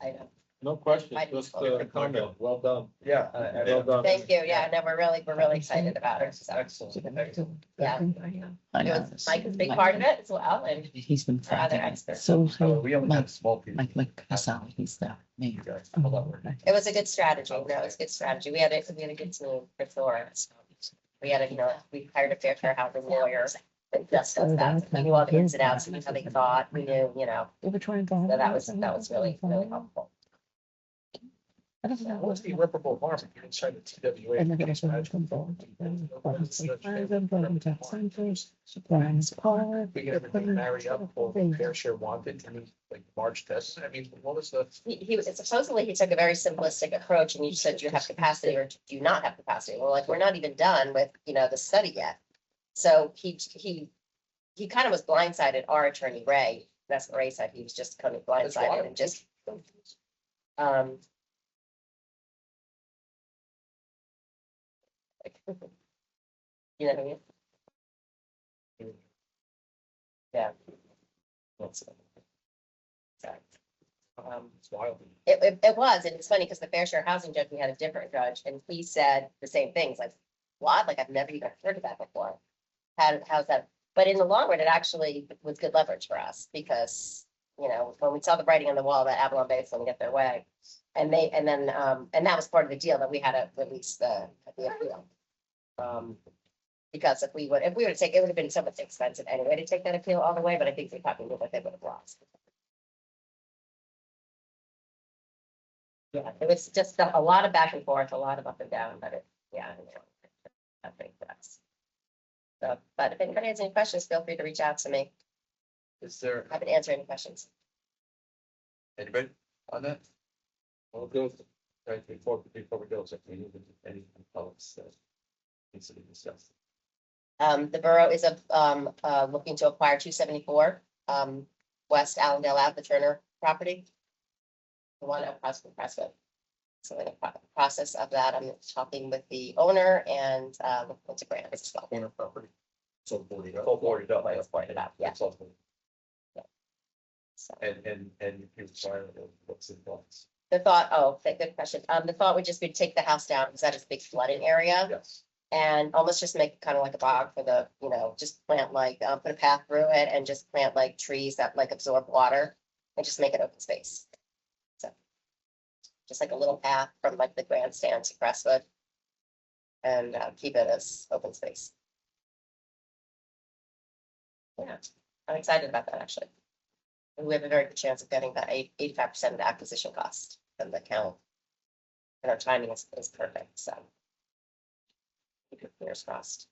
I know. No question, I just just- a comment. Well done. Yeah. Well done. Thank you. Yeah, no, we're really excited about it. So Excellent. Yeah. I it know. was, Mike is a big part of it as well, and He's been our other fabulous. experts. So, We only have small people. Mike Casale, he's the mayor. You guys, a lot more. It was a good strategy. No, it was a good strategy. We had a good team for Thor. We had we hired a fair housing lawyer that just does that. We knew all the ins and outs, we knew how they thought, we knew, We were trying to. so that was really helpful. I don't know. What's the irreparable harm if you inside the TWA? And then there's a Brian's Park. We get everything married up, or fair share wanted, I mean, like March tests, I mean, what was the? Supposedly he took a very simplistic approach and you said you have capacity or do you not have capacity. We're like, we're not even done with, the study yet. So he kind of was blindsided, our attorney Ray, that's what Ray said, he was just kind of blindsided and just. You know what I mean? Yeah. It's wild. It was, and it's funny because the Fair Share Housing judge, we had a different judge, and he said the same things, like, what? Like, I've never even heard of that before. How's that? But in the long run, it actually was good leverage for us because, when we saw the writing on the wall that Avalon Bay was going to get their way. And that was part of the deal that we had to release the appeal. Because if we would have taken, it would have been so much expensive anyway to take that appeal all the way, but I think we probably would have lost. Yeah, it was just a lot of back and forth, a lot of up and down, but I think that's. So, but if anybody has any questions, feel free to reach out to me. Is there I can answer any questions. anybody on that? Well, go, right, before we go, if we need any else that needs to be discussed. The borough is looking to acquire 274 West Allendale Ave, the Turner property. The one across from Prescott. So in the process of that, I'm talking with the owner and looking to grant as well. Corner property. So boarded up. All boarded up. It's pointed out, yeah. It's all boarded. So And you require, what's the thoughts? the thought, good question. The thought would just be to take the house down because that is a big flooding area. Yes. And almost just make it kind of like a bog for the, just plant put a path through it and just plant like trees that like absorb water and just make it open space. So just like a little path from like the grandstand to Crestwood and keep it as open space. Yeah, I'm excited about that actually. And we have a very good chance of getting that 85% of the acquisition cost from the account. And our timing is perfect, so. Keep your fingers crossed.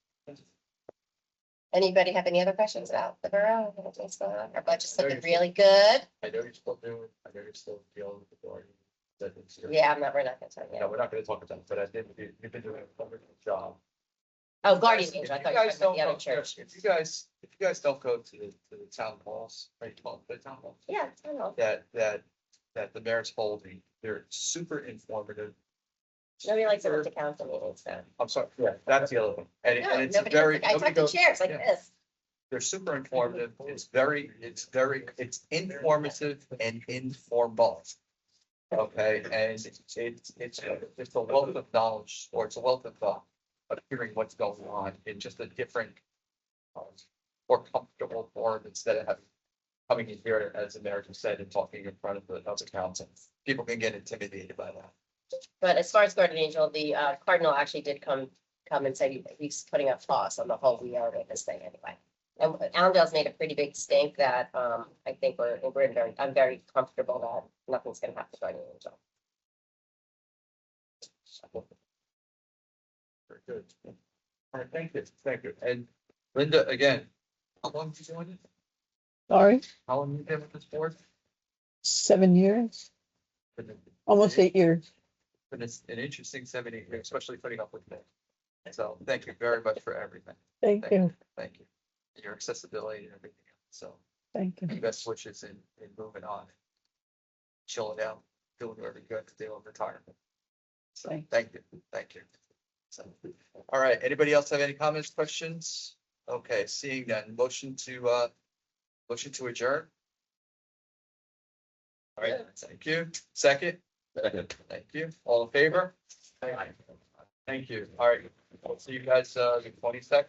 Anybody have any other questions about the borough? What's going on? Our budget's looking really good. I know you're still doing, I know you're still dealing with the board. Yeah, we're not gonna talk No, yet. we're not gonna talk about it, but I think you've been doing a wonderful job. Oh, Guardian If Angel, I you thought you were guys talking about don't the other go- church. If you guys don't go to the town halls, right, the town halls, Yeah, I don't know. that the mayor's holding, they're super informative. Nobody likes to go to council meetings, so. I'm sorry, yeah, that's the other one. And No, it's a nobody, very, I nobody talk to goes, chairs like yeah. this. they're super informative. It's informative and informal. Okay, and it's a wealth of knowledge, or it's a wealth of hearing what's going on in just a different, more comfortable forum instead of coming in here, as America said, and talking in front of the council. People can get intimidated by that. But as far as Guardian Angel, the Cardinal actually did come and say he's putting up pause on the whole reorder this thing anyway. And Allendale's made a pretty big stink that I think I'm very comfortable that nothing's gonna happen to Guardian Angel. Very good. All right, thank you. And Linda, again, how long have you joined it? Sorry, How long have you been with this board? 7 years, almost 8 years. But it's an interesting 7 years, especially putting up with me. So thank you very much for everything. Thank you. Thank you. Your accessibility and everything. So Thank you. best wishes in moving on. Chilling out, doing whatever you got to do in retirement. So, thank you. So, all right, anybody else have any comments, questions? Okay, seeing none, motion to adjourn. All right, thank you. Second, thank you. All in favor? Thank you. All right, we'll see you guys, the 22nd.